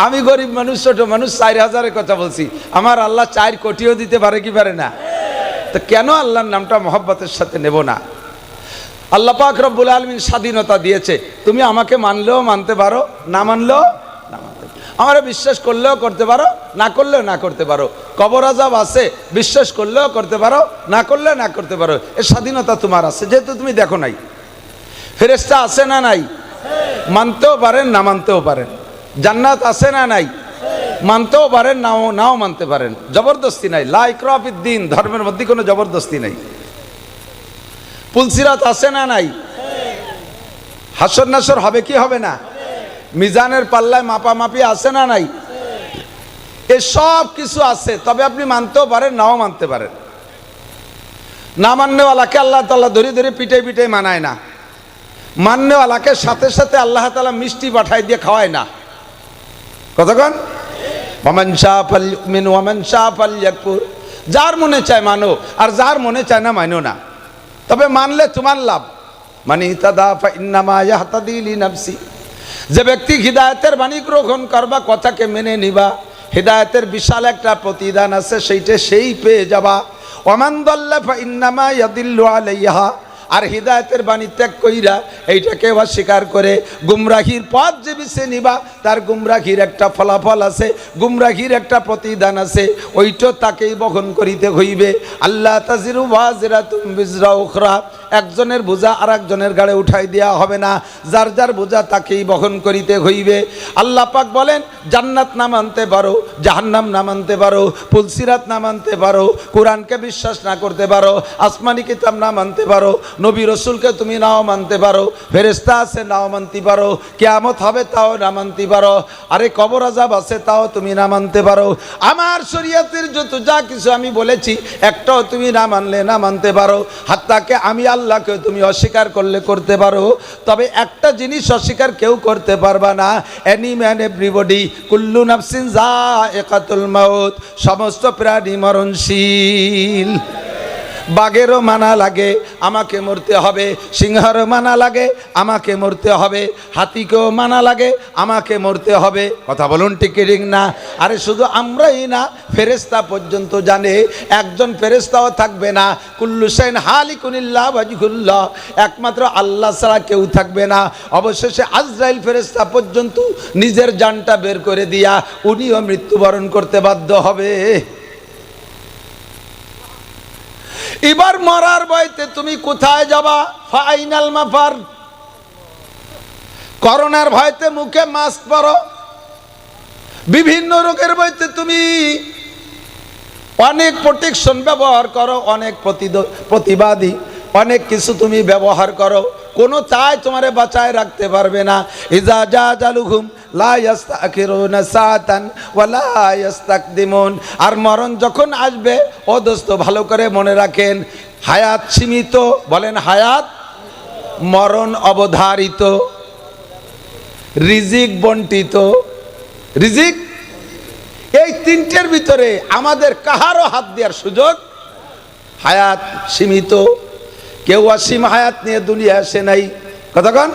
Speaker 1: আমি গরিব মানুষ, ছোট মানুষ, 4000-এর কথা বলছি। আমার আল্লাহ 4 কোটিও দিতে পারে কি পারে না? তো কেন আল্লাহর নামটা মহব্বতের সাথে নেব না? আল্লাহ পাক রব্বুল আলামিন স্বাধীনতা দিয়েছে, তুমি আমাকে মানলেও মানতে পারো, না মানলেও না মানতে পারো। আমরা বিশ্বাস করলেও করতে পারো, না করলেও না করতে পারো। কবর আযাব আছে, বিশ্বাস করলেও করতে পারো, না করলেও না করতে পারো। এর স্বাধীনতা তোমার আছে, যেহেতু তুমি দেখো নাই। ফেরেশতা আছে না নাই? মানতেও পারেন, না মানতেও পারেন। জান্নাত আছে না নাই? মানতেও পারেন, নাও মানতে পারেন। জবরদস্তি নাই, লা ইকরাহা ফিদ্দীন, ধর্মের মধ্যে কোনো জবরদস্তি নাই। পুলসিরাত আছে না নাই? হাসর নাসর হবে কি হবে না? মিজানের পাল্লায় মাপামাপি আছে না নাই? এ সব কিছু আছে, তবে আপনি মানতেও পারেন, নাও মানতে পারেন। না মাননেওয়ালাকে আল্লাহ তাআলা ধরে ধরে পিটাই পিটাই মানায় না, মাননেওয়ালাকে সাথে সাথে আল্লাহ তাআলা মিষ্টি পাঠাই দিয়ে খাওয়ায় না। কতক্ষণ? ওয়ামান শাআ ফালইউমিন ওয়া মান শাআ ফালইয়াকফুর। যার মনে চায় মানো, আর যার মনে চায় না মানো না। তবে মানলে তোমার লাভ। মানে ইহতাদা ফা ইন্নামা ইয়াহতাদি লিনাফসি। যে ব্যক্তি হিদায়াতের বাণী গ্রহণ করবা, কথাকে মেনে নিবা, হিদায়াতের বিশাল একটা প্রতিদান আছে, সেইটা সেই পেয়ে যাবা। ওয়ামান দাল্লা ফা ইন্নামা ইয়াদিল্লু আলাইহা। আর হিদায়াতের বাণী ত্যাগ কইরা এইটাকে অস্বীকার করে গুমরাহির পথ যে বেছে নিবা, তার গুমরাহির একটা ফলাফল আছে, গুমরাহির একটা প্রতিদান আছে, ওইটা তাকেই বহন করিতে হইবে। আল্লাহ তাজিরু ওয়াজিরাতুম বিজরা উখরা। একজনের বোঝা আর একজনের গাড়ে উঠাই দেওয়া হবে না, যার যার বোঝা তাকেই বহন করিতে হইবে। আল্লাহ পাক বলেন, জান্নাত না মানতে পারো, জাহান্নাম না মানতে পারো, পুলসিরাত না মানতে পারো, কোরআনকে বিশ্বাস না করতে পারো, আসমানি কিতাব না মানতে পারো, নবী রসুলকে তুমি নাও মানতে পারো, ফেরেশতা আছে নাও মানতে পারো, কিয়ামত হবে তাও না মানতে পারো, আরে কবর আযাব আছে তাও তুমি না মানতে পারো। আমার শরীয়তের যত যা কিছু আমি বলেছি একটাও তুমি না মানলে না মানতে পারো। হাত্তাকে আমি আল্লাহকে তুমি অস্বীকার করলে করতে পারো, তবে একটা জিনিস অস্বীকার কেউ করতে পারবা না, এনি ম্যান এভরিবডি কুল্লু নাফসিন যায়িকাতুল মাউত। সমস্ত প্রাণী মরণশীল। বাঘেরও মানা লাগে আমাকে মরতে হবে, সিংহেরও মানা লাগে আমাকে মরতে হবে, হাতিকেও মানা লাগে আমাকে মরতে হবে। কথা বলুন ঠিক কি ঠিক না? আরে শুধু আমরাই না, ফেরেশতা পর্যন্ত জানে। একজন ফেরেশতাও থাকবে না। কুল্লু শাইইন হালিকুন ইল্লা ওয়াজহুল্লাহ। একমাত্র আল্লাহ ছাড়া কেউ থাকবে না। অবশেষে আজরাইল ফেরেশতা পর্যন্ত নিজের জানটা বের করে দিয়া উনিও মৃত্যুবরণ করতে বাধ্য হবে। এবার মরার ভয়তে তুমি কোথায় যাবা? ফাইনাল মাফার। করোনার ভয়তে মুখে মাস্ক পরো, বিভিন্ন রোগের ভয়তে তুমি অনেক প্রোটেকশন ব্যবহার করো, অনেক প্রতিবাদী অনেক কিছু তুমি ব্যবহার করো, কোনো তাই তোমারে বাঁচায় রাখতে পারবে না। ইজা জাজালুহুম লা ইস্তাখিরুনা সাআতান ওয়া লা ইস্তাকদিমুন। আর মরণ যখন আসবে ও দোস্ত ভালো করে মনে রাখেন, হায়াত সীমিত, বলেন হায়াত, মরণ অবধারিত, রিজিক বন্টিত। রিজিক এই তিনটের ভিতরে আমাদের কাহারও হাত দেওয়ার সুযোগ। হায়াত সীমিত, কেউ অসীম হায়াত নিয়ে দুনিয়া আসে নাই। কতক্ষণ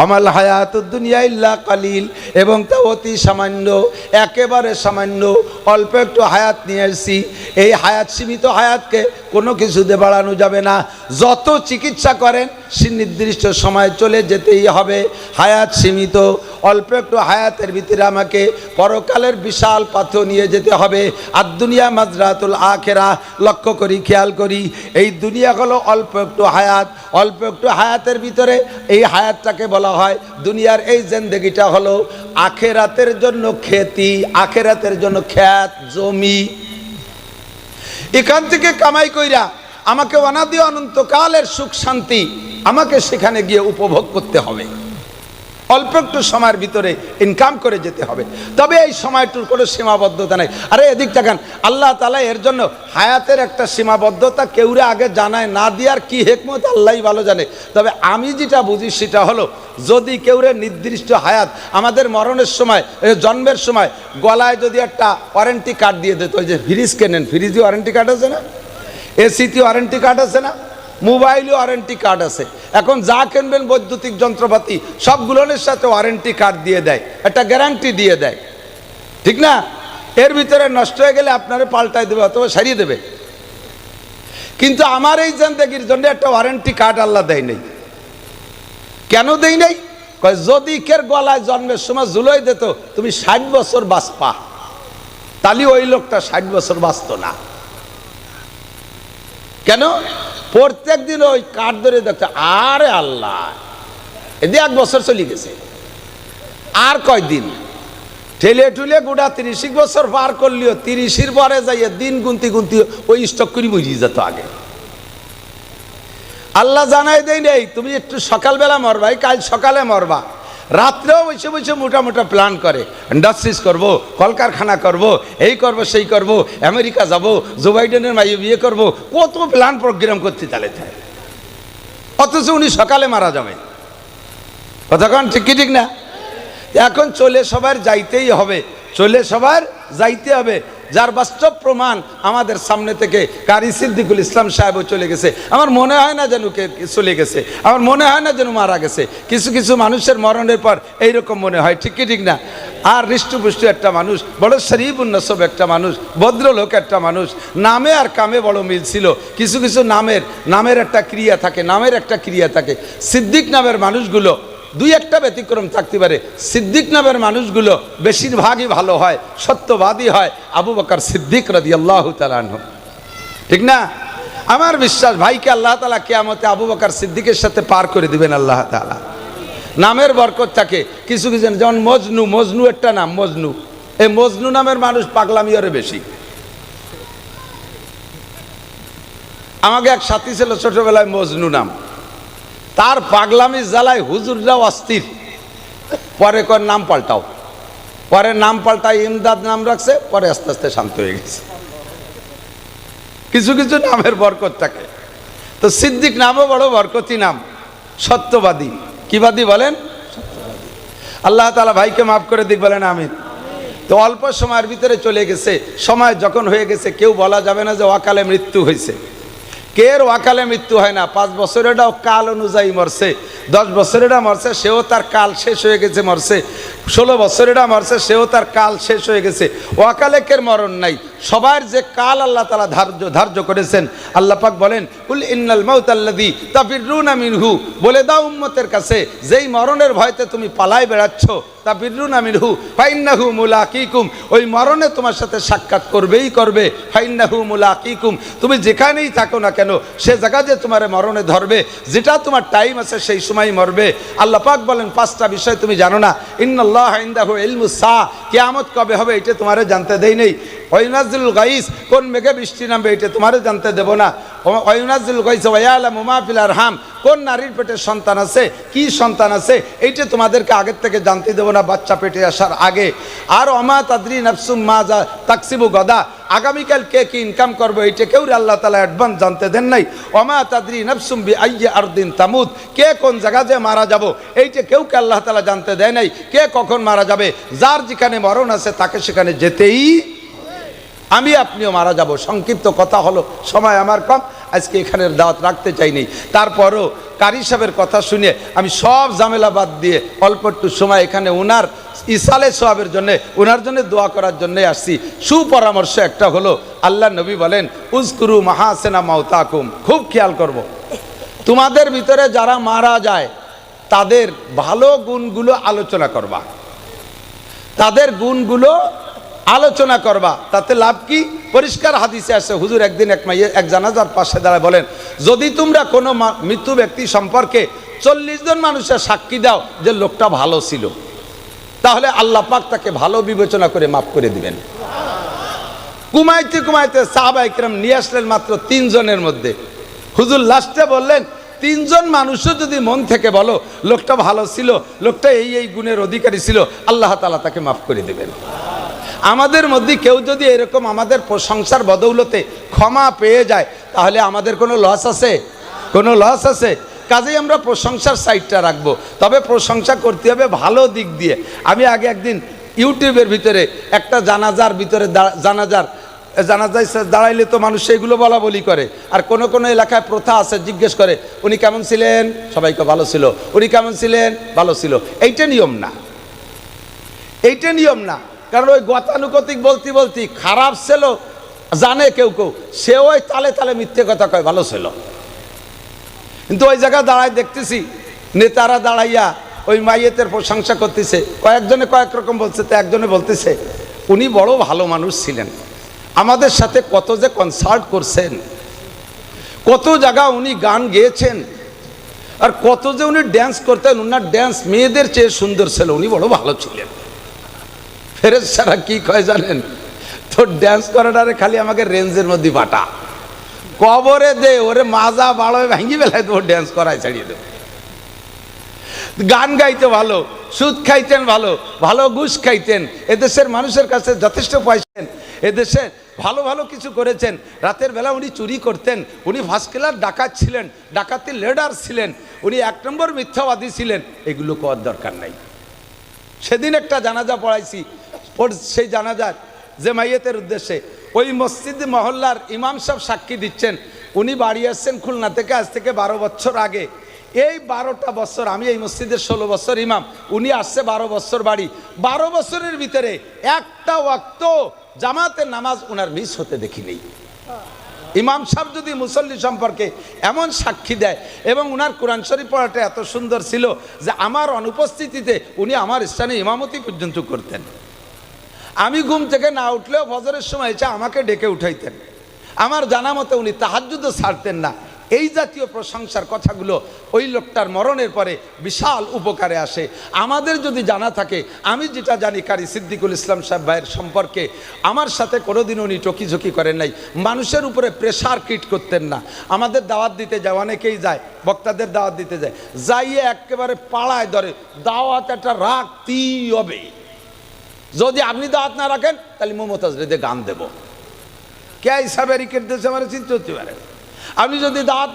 Speaker 1: আমাল হায়াত দুনিয়া ইল্লা কালিল, এবং তা অতি সামান্য, একেবারে সামান্য, অল্প একটু হায়াত নিয়ে আসছি। এই হায়াত সীমিত হায়াতকে কোনো কিছুতে বাড়ানো যাবে না। যত চিকিৎসা করেন সে নির্দিষ্ট সময় চলে যেতেই হবে। হায়াত সীমিত, অল্প একটু হায়াতের ভিতরে আমাকে পরকালের বিশাল পাথর নিয়ে যেতে হবে। আর দুনিয়া মাজরাতুল আখেরা, লক্ষ্য করি, খেয়াল করি, এই দুনিয়া হলো অল্প একটু হায়াত। অল্প একটু হায়াতের ভিতরে এই হায়াতটাকে বলা হয় দুনিয়ার এই জিন্দেগিটা হলো আখেরাতের জন্য খেতি, আখেরাতের জন্য খেত জমি। এখান থেকে কামাই কইরা আমাকে অনাদি অনন্তকালের সুখ শান্তি আমাকে সেখানে গিয়ে উপভোগ করতে হবে। অল্প একটু সময়ের ভিতরে ইনকাম করে যেতে হবে, তবে এই সময়টুর কোনো সীমাবদ্ধতা নেই। আরে এদিক তাকান, আল্লাহ তাআলা এর জন্য হায়াতের একটা সীমাবদ্ধতা কেউরে আগে জানায় না দিয়ার কি হিকমত আল্লাহই ভালো জানে। তবে আমি যেটা বুঝি সেটা হলো, যদি কেউরে নির্দিষ্ট হায়াত আমাদের মরণের সময়, জন্মের সময় গলায় যদি একটা ওয়ারেন্টি কার্ড দিয়ে দিত, ওই যে ফ্রিজ কেনেন, ফ্রিজে ওয়ারেন্টি কার্ড আছে না, এসিতে ওয়ারেন্টি কার্ড আছে না, মোবাইলে ওয়ারেন্টি কার্ড আছে, এখন যা কিনবেন বৈদ্যুতিক যন্ত্রপাতি সবগুলোর সাথে ওয়ারেন্টি কার্ড দিয়ে দেয়, একটা গ্যারান্টি দিয়ে দেয়, ঠিক না? এর ভিতরে নষ্ট হয়ে গেলে আপনারে পাল্টাই দেবে অথবা সারিয়ে দেবে। কিন্তু আমার এই জিন্দেগির জন্য একটা ওয়ারেন্টি কার্ড আল্লাহ দেয় নাই। কেন দেই নাই? যদি কের গলায় জন্মের সময় জুলোই দিত তুমি 60 বছর বাঁচপা, তাহলে ওই লোকটা 60 বছর বাঁচত না। কেন? প্রত্যেক দিন ওই কাঠ ধরে দেখতে, আরে আল্লাহ এদি 1 বছর চলে গেছে, আর কয়দিন ঠেলে ঠুলে গোটা 30 বছর পার করলিও 30-এর পরে যাইয়ে দিন গুনতি গুনতি ওই স্টক করে মরিয়ে যেত আগে। আল্লাহ জানাই দেয় নেই তুমি একটু সকালবেলা মরবা, কাল সকালে মরবা, রাত্রেও বসে বসে মোটা মোটা প্ল্যান করে, ইন্ডাস্ট্রিজ করব, কলকারখানা করব, এই করব সেই করব, আমেরিকা যাব, জো বাইডেনের মাইয়ে বিয়ে করব, কত প্ল্যান প্রোগ্রাম করতে চালাতে, অথচ উনি সকালে মারা যাবে। কতক্ষণ ঠিক কি ঠিক না? এখন চলে সবার যাইতেই হবে, চলে সবার যাইতে হবে। যার বাস্তব প্রমাণ আমাদের সামনে থেকে কারি সিদ্দিকুল ইসলাম সাহেবও চলে গেছে। আমার মনে হয় না যেন কে চলে গেছে, আমার মনে হয় না যেন মারা গেছে। কিছু কিছু মানুষের মরণের পর এইরকম মনে হয়, ঠিক কি ঠিক না? আর হৃষ্টপুষ্ট একটা মানুষ, বড় শরীফুন নসব একটা মানুষ, ভদ্রলোক একটা মানুষ, নামে আর কামে বড় মিল ছিল। কিছু কিছু নামের একটা ক্রিয়া থাকে, নামের একটা ক্রিয়া থাকে। সিদ্দিক নামের মানুষগুলো দুই একটা ব্যতিক্রম থাকতে পারে, সিদ্দিক নামের মানুষগুলো বেশিরভাগই ভালো হয়, সত্যবাদী হয়। আবু বকর সিদ্দিক রাদিয়াল্লাহু তাআলা আনহু, ঠিক না? আমার বিশ্বাস ভাইকে আল্লাহ তাআলা কিয়ামতে আবু বকর সিদ্দিকের সাথে পার করে দিবেন আল্লাহ তাআলা। নামের বরকত থাকে। কিছু কিছু যেমন মজনু, মজনু একটা নাম, মজনু, এই মজনু নামের মানুষ পাগলামি আরে বেশি। আমাকে এক সাথী ছিল ছোটবেলায় মজনু নাম, তার পাগলামি জ্বালায় হুজুররাও অস্থির, পরে কর নাম পাল্টাও, পরে নাম পাল্টায় ইমদাদ নাম রাখছে, পরে আস্তে আস্তে শান্ত হয়ে গেছে। কিছু কিছু নামের বরকত থাকে। তো সিদ্দিক নামও বড় বরকতি নাম, সত্যবাদী। কিবাদী বলেন? সত্যবাদী। আল্লাহ তাআলা ভাইকে মাফ করে দিক, বলেন আমিন। তো অল্প সময়ের ভিতরে চলে গেছে, সময় যখন হয়ে গেছে কেউ বলা যাবে না যে অকালে মৃত্যু হয়েছে। কের ওয়াকালে মৃত্যু হয় না। 5 বছরেরটাও কাল অনুযায়ী মরছে, 10 বছরেরটা মরছে, সেও তার কাল শেষ হয়ে গেছে মরছে, 16 বছরেরটা মরছে, সেও তার কাল শেষ হয়ে গেছে। ওয়াকালে কের মরণ নাই। সবার যে কাল আল্লাহ তাআলা ধার্য করেছেন, আল্লাহ পাক বলেন কুল ইন্নাল মাউতাল্লাযী তাফিরুনা মিনহু, বলে দাও উম্মতের কাছে যেই মরণের ভয়তে তুমি পালায় বেড়াচ্ছ, তাফিরুনা মিনহু ফাইন্নাহু মুলাকিকুম, ওই মরণে তোমার সাথে সাক্ষাৎ করবেই করবে। ফাইন্নাহু মুলাকিকুম, তুমি যেখানেই থাকো না কেন সে জায়গা যে তোমার মরণে ধরবে, যেটা তোমার টাইম আছে সেই সময় মরবে। আল্লাহ পাক বলেন 5টা বিষয় তুমি জানো না। ইন্নাল্লাহা ইনদাহু ইলমুস সাআ, কিয়ামত কবে হবে এটা তোমারে জানতে দেই নেই। ওয়াইনাজিল গাইস, কোন মেঘে বৃষ্টি নামবে এটা তোমারও জানতে দেব না। ওয়াইনাজিল গাইস ওয়ায়ালামু মা ফিল আরহাম, কোন নারীর পেটে সন্তান আছে, কি সন্তান আছে, এইটা তোমাদেরকে আগের থেকে জানতে দেব না বাচ্চা পেটে আসার আগে। আর ওমা তাদরি নাফসুম মা যা তাকসিবু গদা, আগামীকাল কে কি ইনকাম করবে এইটা কেউ আল্লাহ তাআলা অ্যাডভান্স জানতে দেন নাই। ওমা তাদরি নাফসুম বিআইয়ি আরদিন তামুত, কে কোন জায়গা যে মারা যাব এইটা কেউ আল্লাহ তাআলা জানতে দেয় নাই। কে কখন মারা যাবে, যার যেখানে মরণ আছে তাকে সেখানে যেতেই, আমি আপনিও মারা যাব। সংক্ষিপ্ত কথা হলো, সময় আমার কম, আজকে এখানের দাওয়াত রাখতে চাইনি। তারপরও কারি সাহেবের কথা শুনে আমি সব ঝামেলা বাদ দিয়ে অল্প একটু সময় এখানে ওনার ইসালে সোয়াবের জন্যে, ওনার জন্য দোয়া করার জন্যে আসছি। সুপরামর্শ একটা হলো, আল্লাহ নবী বলেন উজকুরু মাহাসেনা মাউতাকুম, খুব খেয়াল করব। তোমাদের ভিতরে যারা মারা যায় তাদের ভালো গুণগুলো আলোচনা করবা, তাদের গুণগুলো আলোচনা করবা, তাতে লাভ কি? পরিষ্কার হাদিসে আছে, হুজুর একদিন এক জানাজার পাশে দাঁড়ায় বলেন, যদি তোমরা কোনো মৃত্যু ব্যক্তি সম্পর্কে 40 জন মানুষের সাক্ষী দাও যে লোকটা ভালো ছিল, তাহলে আল্লাহ পাক তাকে ভালো বিবেচনা করে মাফ করে দিবেন। কুমাইতে কুমাইতে সাহাবায়ে কেরাম নিয়ে আসলেন মাত্র 3 জনের মধ্যে। হুজুর লাস্টে বললেন, 3 জন মানুষও যদি মন থেকে বলো লোকটা ভালো ছিল, লোকটা এই গুণের অধিকারী ছিল, আল্লাহ তাআলা তাকে মাফ করে দেবেন। আমাদের মধ্যে কেউ যদি এরকম আমাদের প্রশংসার বদৌলতে ক্ষমা পেয়ে যায়, তাহলে আমাদের কোনো লস আছে? কোনো লস আছে? কাজেই আমরা প্রশংসার সাইডটা রাখবো, তবে প্রশংসা করতে হবে ভালো দিক দিয়ে। আমি আগে একদিন ইউটিউবের ভিতরে একটা জানাজার ভিতরে জানাজায় দাঁড়াইলে তো মানুষ সেইগুলো বলা বলি করে, আর কোনো কোনো এলাকায় প্রথা আছে, জিজ্ঞেস করে উনি কেমন ছিলেন, সবাইকে ভালো ছিল, উনি কেমন ছিলেন, ভালো ছিল। এইটা নিয়ম না, এইটা নিয়ম না। কারণ ওই গতানুগতিক বলতে খারাপ ছিল জানে কেউ কেউ, সে ওই তালে তালে মিথ্যে কথা কয় ভালো ছিল। কিন্তু ওই জায়গায় দাঁড়ায় দেখতেছি নেতারা দাঁড়াইয়া ওই মাইয়েতের প্রশংসা করতেছে, কয়েকজনে কয়েক রকম বলছে, তো একজনে বলতেছে উনি বড় ভালো মানুষ ছিলেন, আমাদের সাথে কত যে কনসার্ট করছেন, কত জায়গা উনি গান গেয়েছেন, আর কত যে উনি ড্যান্স করতেন, উনার ড্যান্স মেয়েদের চেয়ে সুন্দর ছিল, উনি বড় ভালো ছিলেন। ফেরেশতারা কি কয় জানেন? তোর ড্যান্স করাটারে খালি আমাকে রেঞ্জের মধ্যে পাঠা, কবরে দে, ওরে মাজা বাড়ো ভাঙ্গি বেলায় তো ড্যান্স করায় ছাড়িয়ে দেব। গান গাইতে ভালো, সুদ খাইতেন ভালো, ভালো ঘুষ খাইতেন, এদেশের মানুষের কাছে যথেষ্ট পাইছেন, এদেশে ভালো ভালো কিছু করেছেন। রাতের বেলা উনি চুরি করতেন, উনি ফার্স্ট ক্লাস ডাকাত ছিলেন, ডাকাতির লিডার ছিলেন, উনি 1 নম্বর মিথ্যাবাদী ছিলেন, এগুলো করার দরকার নাই। সেদিন একটা জানাজা পড়াইছি, সেই জানাজার যে মাইয়েতের উদ্দেশ্যে ওই মসজিদ মহল্লার ইমাম সাহেব সাক্ষী দিচ্ছেন, উনি বাড়ি আসছেন খুলনা থেকে আজ থেকে 12 বছর আগে। এই 12টা বছর আমি এই মসজিদের 16 বছর ইমাম, উনি আসছে 12 বছর বাড়ি। 12 বছরের ভিতরে একটা ওয়াক্ত জামাতের নামাজ ওনার মিস হতে দেখিনি। ইমাম সাহেব যদি মুসল্লি সম্পর্কে এমন সাক্ষী দেয়, এবং উনার কোরআন শরীফ পড়াটা এত সুন্দর ছিল যে আমার অনুপস্থিতিতে উনি আমার স্থানে ইমামতি পর্যন্ত করতেন। আমি ঘুম থেকে না উঠলেও ফজরের সময় এসে আমাকে ডেকে উঠাইতেন। আমার জানা মতে উনি তাহাজ্জুদও ছাড়তেন না। এই জাতীয় প্রশংসার কথাগুলো ওই লোকটার মরণের পরে বিশাল উপকারে আসে। আমাদের যদি জানা থাকে, আমি যেটা জানি কারি সিদ্দিকুল ইসলাম সাহেব ভাইয়ের সম্পর্কে, আমার সাথে কোনোদিন উনি টকিঝকি করেন নাই, মানুষের উপরে প্রেশার ক্রিয়েট করতেন না। আমাদের দাওয়াত দিতে যায়, অনেকেই যায়, বক্তাদের দাওয়াত দিতে যায়, যাইয়ে একেবারে পাড়ায় ধরে দাওয়াত একটা রাখতেই হবে, যদি আপনি দাওয়াত না রাখেন তাহলে মমতাজ রেদে গান দেব। কে হিসাবে রিকেট দিয়েছে আমার চিন্তা হতে পারে, আপনি যদি দাওয়াত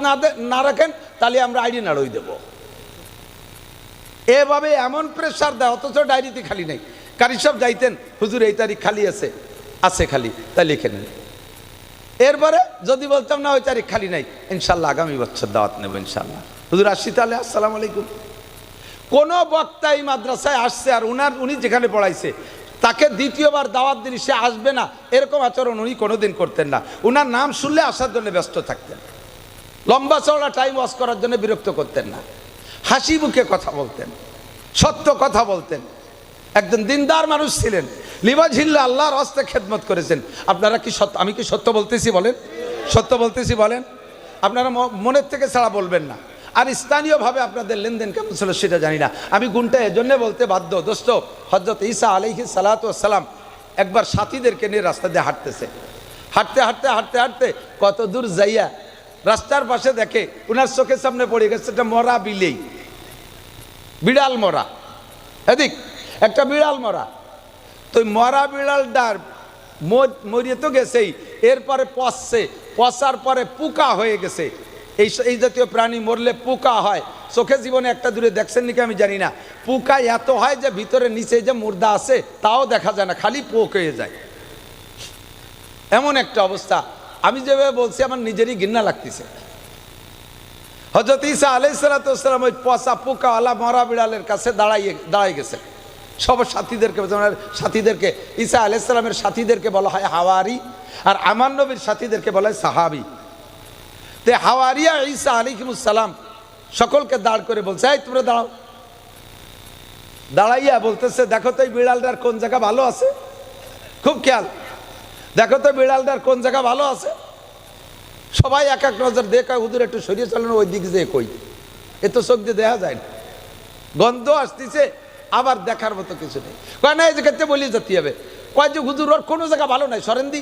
Speaker 1: না রাখেন তাহলে আমরা আইডি নাড়ই দেব। এভাবে এমন প্রেশার দেয়, অথচ ডায়েরিতে খালি নেই। কারি সাহেব যাইতেন, হুজুর এই তারিখ খালি আছে, আছে খালি, তাই লিখে নেন। এরপরে যদি বলতাম না ওই তারিখ খালি নাই, ইনশাল্লাহ আগামী বছর দাওয়াত নেব ইনশাল্লাহ। হুজুর আসছি তাহলে, আসসালামু আলাইকুম। কোনো বক্তা এই মাদ্রাসায় আসছে আর উনি যেখানে পড়াইছে তাকে দ্বিতীয়বার দাওয়াত দিলে সে আসবে না, এরকম আচরণ উনি কোনোদিন করতেন না। উনার নাম শুনলে আসার জন্য ব্যস্ত থাকতেন, লম্বা চওড়া টাইম ওয়াশ করার জন্য বিরক্ত করতেন না, হাসি মুখে কথা বলতেন, সত্য কথা বলতেন, একজন দিনদার মানুষ ছিলেন। লিবাজিল্লা আল্লাহর হস্তে খেদমত করেছেন। আপনারা কি সত্য, আমি কি সত্য বলতেছি বলেন? সত্য বলতেছি বলেন? আপনারা মনের থেকে ছাড়া বলবেন না। আর স্থানীয়ভাবে আপনাদের লেনদেন কেমন ছিল সেটা জানি না, আমি গুণটা এজন্য বলতে বাধ্য। দোস্ত, হযরত ঈসা আলাইহিস সালাতু ওয়াস সালাম একবার সাথীদেরকে নিয়ে রাস্তা দিয়ে হাঁটতেছে, হাঁটতে হাঁটতে হাঁটতে হাঁটতে কত দূর যাইয়া রাস্তার পাশে দেখে উনার চোখের সামনে পড়ে গেছে একটা মরা বিলেই, বিড়াল মরা, এদিক একটা বিড়াল মরা। তো মরা বিড়ালটার মরিয়ে তো গেছেই, এরপরে পচছে, পচার পরে পোকা হয়ে গেছে। এই জাতীয় প্রাণী মরলে পোকা হয়, চোখে জীবনে একটা দূরে দেখছেন নাকি আমি জানি না, পোকা এত হয় যে ভিতরে নিচে যে মুর্দা আছে তাও দেখা যায় না, খালি পোক হয়ে যায়, এমন একটা অবস্থা। আমি যেভাবে বলছি আমার নিজেরই ঘৃণা লাগতেছে। হযরত ঈসা আলাইহিস সালাম ওই পচা পোকাওয়ালা মরা বিড়ালের কাছে দাঁড়াই গেছে। সব সাথীদেরকে ঈসা আলাইহিস সালামের সাথীদেরকে বলা হয় হাওয়ারি, আর আমার নবীর সাথীদেরকে বলা হয় সাহাবী। তে হাওয়ারিয়া ঈসা আলাইহিস সালাম সকলকে দাঁড় করে বলছে, এই তোমরা দাঁড়াও। দাঁড়াইয়া বলতেছে, দেখো তো এই বিড়ালটার কোন জায়গা ভালো আছে, খুব খেয়াল, দেখো তো বিড়ালটার কোন জায়গা ভালো আছে। সবাই এক এক নজর দেখে, হুজুর একটু সরিয়ে চলেন, ওই দিকে যে কই, এ তো চোখ দিয়ে দেখা যায় না, গন্ধ আসতেছে, আবার দেখার মতো কিছু নেই। কয় না এই জায়গাতে বলি যেতে হবে, কয় যে হুজুর ওর কোনো জায়গা ভালো নাই, সরেন দি।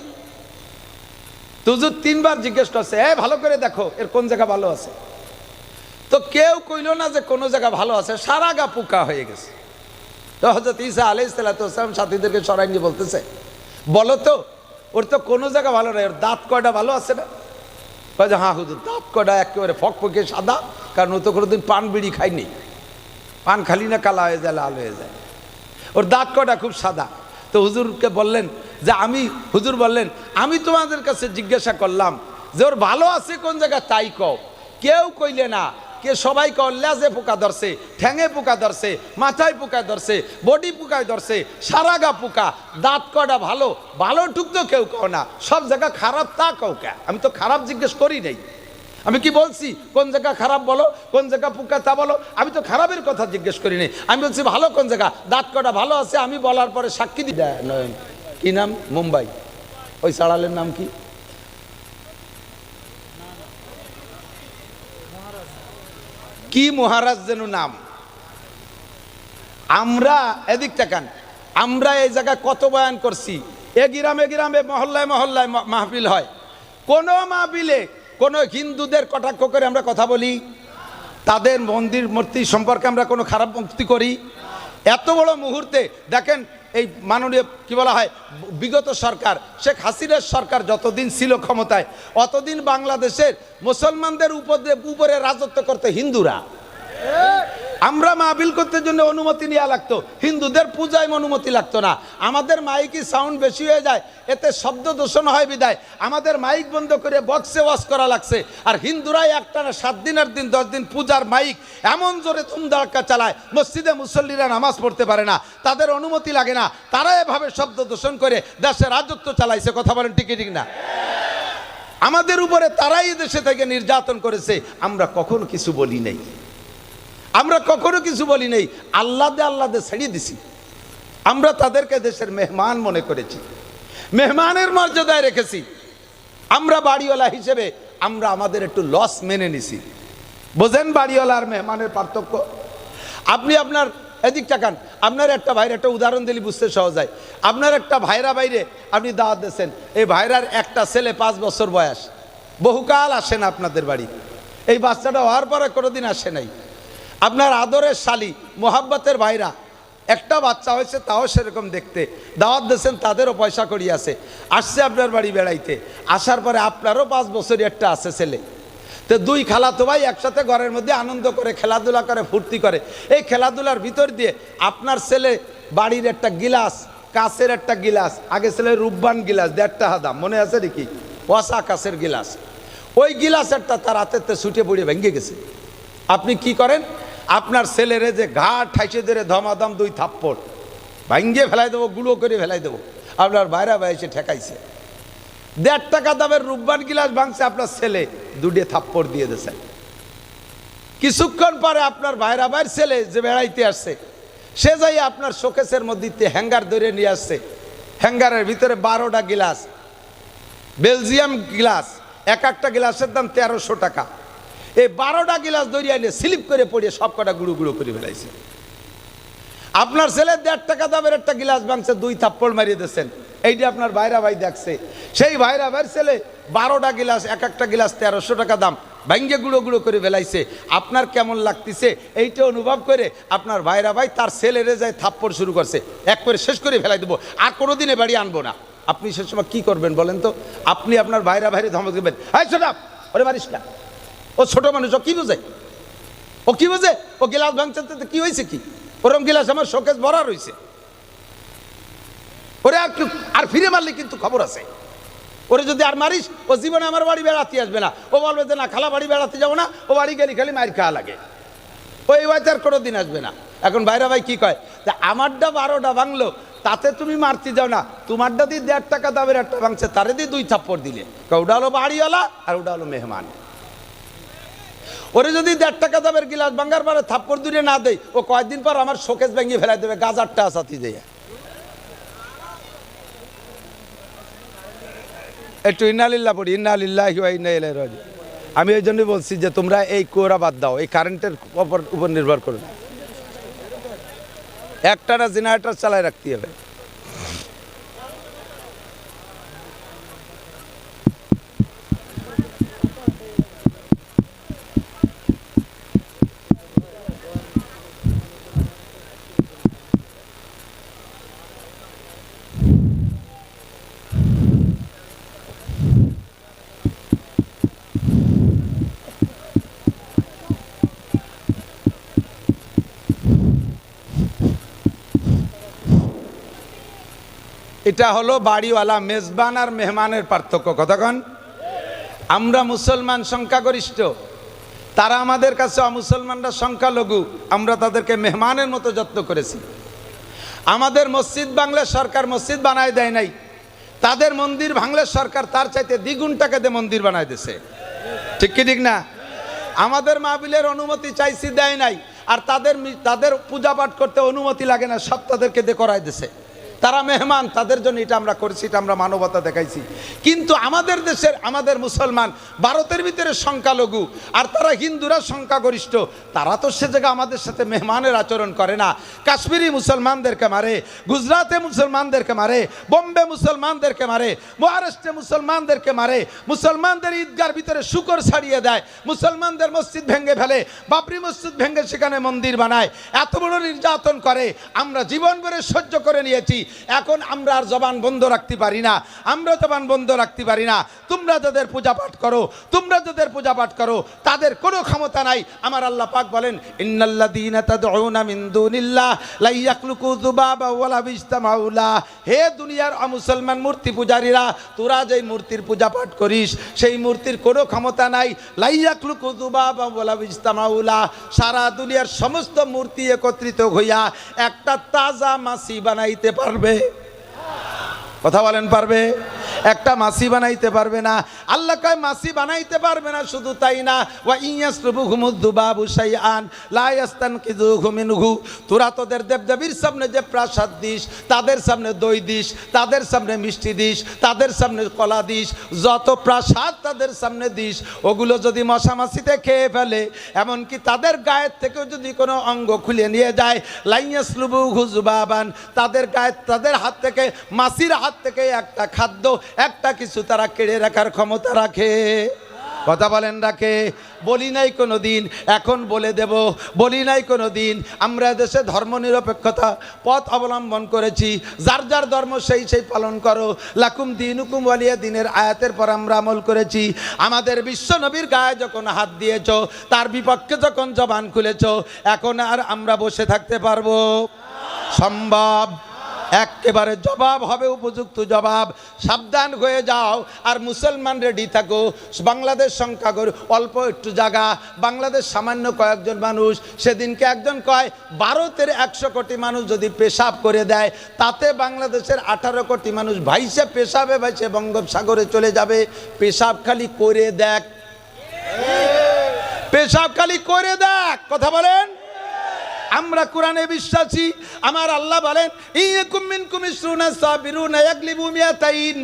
Speaker 1: তো হুজুর তিনবার জিজ্ঞেস করছে, ভালো করে দেখো এর কোন জায়গা ভালো আছে। তো কেউ কইল না যে কোনো জায়গা ভালো আছে, সারা গা পোকা হয়ে গেছে। তো হযরত ঈসা আলাইহিস সালাম সাথীদেরকে সরাই নিয়ে বলতেছে, বলো তো ওর তো কোনো জায়গা ভালো নাই, ওর দাঁত কয়টা ভালো আছে না? কয় যে হ্যাঁ হুজুর, দাঁত কয়টা একেবারে ফকফকে সাদা, কারণ ও তো কোনোদিন পান বিড়ি খায়নি, পান খালি না কালা হয়ে যায়, লাল হয়ে যায়, ওর দাঁত কয়টা খুব সাদা। তো হুজুরকে বললেন যে হুজুর বললেন আমি তোমাদের কাছে জিজ্ঞাসা করলাম যে ওর ভালো আছে কোন জায়গা, তাই কও। কেউ কইলে না, সবাই কও লেজে পোকা ধরছে, ঠ্যাঙে পোকা ধরছে, মাথায় পোকা ধরছে, বডি পোকায় ধরছে, সারা গা পোকা, দাঁত কয়টা ভালো, ভালো টুক তো কেউ কও না, সব জায়গা খারাপ তা কও কে? আমি তো খারাপ জিজ্ঞেস করি নাই, আমি কি বলছি কোন জায়গা খারাপ বলো, কোন জায়গা পোকা তা বলো, আমি তো খারাপের কথা জিজ্ঞেস করি নাই, আমি বলছি ভালো কোন জায়গা, দাঁত কয়টা ভালো আছে। আমি বলার পরে সাক্ষী দিয়ে কি নাম, মুম্বাই, ওই সাড়ালের নাম কি, কি মহারাজ যেন নাম। আমরা এদিক তাকান, আমরা এই জায়গায় কত বয়ান করছি, এ গ্রামে গ্রামে মহল্লায় মহল্লায় মাহফিল হয়, কোন মাহফিলে কোন হিন্দুদের কটাক্ষ করে আমরা কথা বলি, তাদের মন্দির মূর্তি সম্পর্কে আমরা কোনো খারাপ মুক্তি করি? এত বড় মুহূর্তে দেখেন এই মাননীয় কি বলা হয় বিগত সরকার, শেখ হাসিনার সরকার যতদিন ছিল ক্ষমতায়, অতদিন বাংলাদেশের মুসলমানদের উপরে রাজত্ব করতে হিন্দুরা। আমরা মাহফিল করতে জন্য অনুমতি নেওয়া লাগতো, হিন্দুদের পূজায় অনুমতি লাগতো না। আমাদের মাইকি সাউন্ড বেশি হয়ে যায়, এতে শব্দ দূষণ হয় বিদায় আমাদের মাইক বন্ধ করে বক্সে ওয়াজ করা লাগছে। আর হিন্দুরাই একটানা 7 দিনের দিন 10 দিন পূজার মাইক এমন জোরে ধুমধাড়াক্কা চালায়, মসজিদে মুসল্লিরা নামাজ পড়তে পারে না, তাদের অনুমতি লাগে না, তারা এভাবে শব্দ দূষণ করে দেশে রাজত্ব চালাইছে। কথা বলেন ঠিক ঠিক না? আমাদের উপরে তারাই দেশে থেকে নির্যাতন করেছে, আমরা কখনো কিছু বলি নাই, আমরা কখনো কিছু বলি নেই, আল্লাহ দে ছেড়ে দিছি। আমরা তাদেরকে দেশের মেহমান মনে করেছি, মেহমানের মর্যাদায় রেখেছি। আমরা বাড়িওয়ালা হিসেবে আমরা আমাদের একটু লস মেনে নিছি। বোঝেন বাড়িওয়ালা আর মেহমানের পার্থক্য? আপনি আপনার এদিক তাকান, আপনার একটা ভাইয়ের একটা উদাহরণ দিলে বুঝতে সহজ হয়। আপনার একটা ভাইরা বাইরে আপনি দাওয়াত দিয়েছেন, এই ভাইরার একটা ছেলে 5 বছর বয়স, বহুকাল আসে না আপনাদের বাড়ি, এই বাচ্চাটা হওয়ার পরে কোনোদিন আসে নাই। আপনার আদরের শালি মোহাব্বতের ভাইরা একটা বাচ্চা হয়েছে, তাও সেরকম দেখতে, দাওয়াত দিয়েছেন, তাদেরও পয়সা করি আছে, আসছে আপনার বাড়ি বেড়াইতে, আসার পরে আপনারও 5 বছরই একটা আছে ছেলে। তো 2 খালাতো ভাই একসাথে ঘরের মধ্যে আনন্দ করে, খেলাধুলা করে, ফুর্তি করে। এই খেলাধুলার ভিতর দিয়ে আপনার ছেলে বাড়ির একটা গিলাস, কাঁচের একটা গিলাস, আগে ছেলে রূপবান গিলাস 1.5 টাকা দাম, মনে আছে নাকি, পচা কাঁচের গিলাস, ওই গিলাসেরটা তার হাতেতে ছুটে পড়ে ভেঙে গেছে। আপনি কি করেন, আপনার ছেলেরে যে ঘাট ঠাইসে ধরে ধমাধম 2 থাপ্পড় ভাঙ্গিয়ে ফেলাই দেবো, গুঁড়ো করে ফেলাই দেবো। আপনার বাইরা বাইসে ঠেকাইছে, 1.5 টাকা দামের রূপবান গিলাস ভাঙছে, আপনার ছেলে 2 থাপ্পড় দিয়ে দিয়েছে। কিছুক্ষণ পরে আপনার বাইরা বাইর ছেলে যে বেড়াইতে আসছে, সে যাই আপনার শোকেসের মধ্যে হ্যাঙ্গার ধরে নিয়ে আসছে, হ্যাঙ্গারের ভিতরে 12টা গিলাস, বেলজিয়াম গিলাস, এক একটা গিলাসের দাম 1300 টাকা। এই 12টা গিলাস দরিয়া নিয়ে স্লিপ করে পড়িয়ে সব কটা গুঁড়ো গুঁড়ো করে ফেলাইছে। আপনার ছেলে 1.5 টাকা দামের একটা গিলাস ভাঙছে, 2 থাপ্পড় মারিয়ে দিয়েছেন, এইটা আপনার ভাইরা ভাই দেখছে। সেই ভাইরা ভাইয়ের ছেলে 12টা গিলাস, এক একটা গিলাস 1300 টাকা দাম, ভাঙ্গে গুঁড়ো গুঁড়ো করে ফেলাইছে। আপনার কেমন লাগতেছে এইটা অনুভব করে আপনার ভাইরা ভাই তার ছেলেরে যায় থাপ্পড় শুরু করছে, এক করে শেষ করে ফেলাই দেবো, আর কোনোদিনে বাড়ি আনবো না। আপনি সে সময় কী করবেন বলেন তো? আপনি আপনার ভাইরা ভাইরে ধমক দেবেন, হ্যাঁ ছোটা ওরে মারিস না, ও ছোট মানুষ, ও কি বোঝে, ও কি বোঝে, ও গিলাস ভাঙছে কি হয়েছে, কি ওরম গিলাস আমার শোকেস ভরা রয়েছে, ওরে আর ফিরে মারলে কিন্তু খবর আছে, ওরে যদি আর মারিস ও জীবনে আমার বাড়ি বেড়াতে আসবে না, ও বলবে যে না খালা বাড়ি বেড়াতে যাবো না, ও বাড়ি গেলে খালি মায়ের খাওয়া লাগে, ওই বাড়িতে আর কোনো দিন আসবে না। এখন ভাইরা ভাই কি কয়, আমারটা 12টা ভাঙলো, তাতে তুমি মারতে যাও না, তোমারটা দিয়ে 1.5 টাকা দামের একটা ভাঙছে, তারে দিয়ে 2 থাপ্পড় দিলে, ওটা হলো বাড়িওয়ালা আর ওটা হলো মেহমান। ওরে যদি 1.5 টাকা দামের গিলাস ভাঙার পরে থাপ্পড় দূরে না দেয়, ও কয়েকদিন পর আমার শোকেস ভেঙে ফেলাই দেবে, গাজারটা আসাতি দেয়। একটু ইন্নালিল্লাহ পড়ি, ইন্নালিল্লাহি ওয়া ইন্না ইলাইহি রাজিউন। আমি এই জন্যই বলছি যে তোমরা এই কুয়োরা বাদ দাও, এই কারেন্টের উপর নির্ভর করো না, একটা জেনারেটর চালায় রাখতে হবে। এটা হলো বাড়িওয়ালা, মেজবান আর মেহমানের পার্থক্য। কতক্ষণ আমরা মুসলমান সংখ্যাগরিষ্ঠ, তারা আমাদের কাছে অমুসলমানরা সংখ্যালঘু, আমরা তাদেরকে মেহমানের মতো যত্ন করেছি। আমাদের মসজিদ বাংলা সরকার মসজিদ বানায় দেয় নাই, তাদের মন্দির ভাঙলে সরকার তার চাইতে দ্বিগুণ টাকা দিয়ে মন্দির বানায় দিছে, ঠিক কি ঠিক না? আমাদের মাহফিলের অনুমতি চাইছি, দেয় নাই, আর তাদের পূজা পাঠ করতে অনুমতি লাগে না, সব তাদেরকে দিয়ে করায় দিছে। তারা মেহমান, তাদের জন্য এটা আমরা করেছি, এটা আমরা মানবতা দেখাইছি। কিন্তু আমাদের দেশের আমাদের মুসলমান ভারতের ভিতরে সংখ্যালঘু, আর তারা হিন্দুরা সংখ্যাগরিষ্ঠ, তারা তো সে জায়গা আমাদের সাথে মেহমানের আচরণ করে না। কাশ্মীরি মুসলমানদেরকে মারে, গুজরাটে মুসলমানদেরকে মারে, বোম্বে মুসলমানদেরকে মারে, মহারাষ্ট্রে মুসলমানদেরকে মারে, মুসলমানদের ঈদগার ভিতরে শুকর ছাড়িয়ে দেয়, মুসলমানদের মসজিদ ভেঙে ফেলে, বাবরি মসজিদ ভেঙে সেখানে মন্দির বানায়, এত বড় নির্যাতন করে, আমরা জীবন ভরে সহ্য করে নিয়েছি। এখন আমরা আর জবান বন্ধ রাখতে পারি না, আমরা জবান বন্ধ রাখতে পারি না। তোমরা যাদের পূজা পাঠ করো, তোমরা যাদের পূজা পাঠ করো, তাদের কোনো ক্ষমতা নাই। আমার আল্লাহ পাক বলেন, ইন্নাল্লাযীনা তাদউনা মিন দুনিল্লাহ লা ইয়াখলুকু যুবাবা ওয়ালা বিজতামাউ লা। হে দুনিয়ার অমুসলমান মূর্তি পূজারীরা, তোরা যেই মূর্তির পূজা পাঠ করিস, সেই মূর্তির কোনো ক্ষমতা নাই। লা ইয়াখলুকু যুবাবা ওয়ালা বিজতামাউ লা। সারা দুনিয়ার সমস্ত মূর্তি একত্রিত হইয়া একটা তাজা মাছি বানাইতে পারবে? কথা বলেন, পারবে? একটা মাছি বানাইতে পারবে না। আল্লাহ কয় মাছি বানাইতে পারবে না, শুধু তাই না, ওয়া ইয়াসলুবুহুমুদ দুবাবু শাইআন লা ইয়াস্তানকিযুহু মিনহু। তোরা তোদের দেবদেবীর সামনে যে প্রসাদ দিস, তাদের সামনে দই দিস, তাদের সামনে মিষ্টি দিস, তাদের সামনে কলা দিস, যত প্রসাদ তাদের সামনে দিস, ওগুলো যদি মশা মাছিতে খেয়ে ফেলে, এমনকি তাদের গায়ের থেকেও যদি কোনো অঙ্গ খুলে নিয়ে যায়, লা ইয়াসলুবুহু যুবাবান, তাদের গায়ে, তাদের হাত থেকে, মাছির হাত থেকে একটা খাদ্য, একটা কিছু তারা কেড়ে রাখার ক্ষমতা রাখে। কথা বলেন, রাখে? বলি নাই কোনো দিন, এখন বলে দেব, বলি নাই কোনো দিন। আমরা দেশে ধর্মনিরপেক্ষতা পথ অবলম্বন করেছি, যার যার ধর্ম সেই সেই পালন করো, লাকুম দিনুকুম ওয়ালিয়া দিনের আয়াতের পর আমরা আমল করেছি। আমাদের বিশ্ব নবীর গায়ে যখন হাত দিয়েছ, তার বিপক্ষে যখন জবান খুলেছ, এখন আর আমরা বসে থাকতে পারবো? সম্ভব? একেবারে জবাব হবে, উপযুক্ত জবাব। সাবধান হয়ে যাও, আর মুসলমান রেডি থাকো। বাংলাদেশ সংখ্যাগরিষ্ঠ, অল্প একটু জায়গা, বাংলাদেশ সামান্য কয়েকজন মানুষ। সেদিনকে একজন কয়, ভারতের 100 কোটি মানুষ যদি পেশাব করে দেয়, তাতে বাংলাদেশের 18 কোটি মানুষ ভাইসে পেশাবে ভাইসে বঙ্গোপসাগরে চলে যাবে। পেশাব খালি করে দেখ, পেশাব খালি করে দেখ। কথা বলেন? আমরা কোরআনে বিশ্বাসী। আমার আল্লাহ বলেন ইয়াকুম মিনকুম ইসরুনা সাবিরুনা ইয়াগলিবু মিয়াতাইন।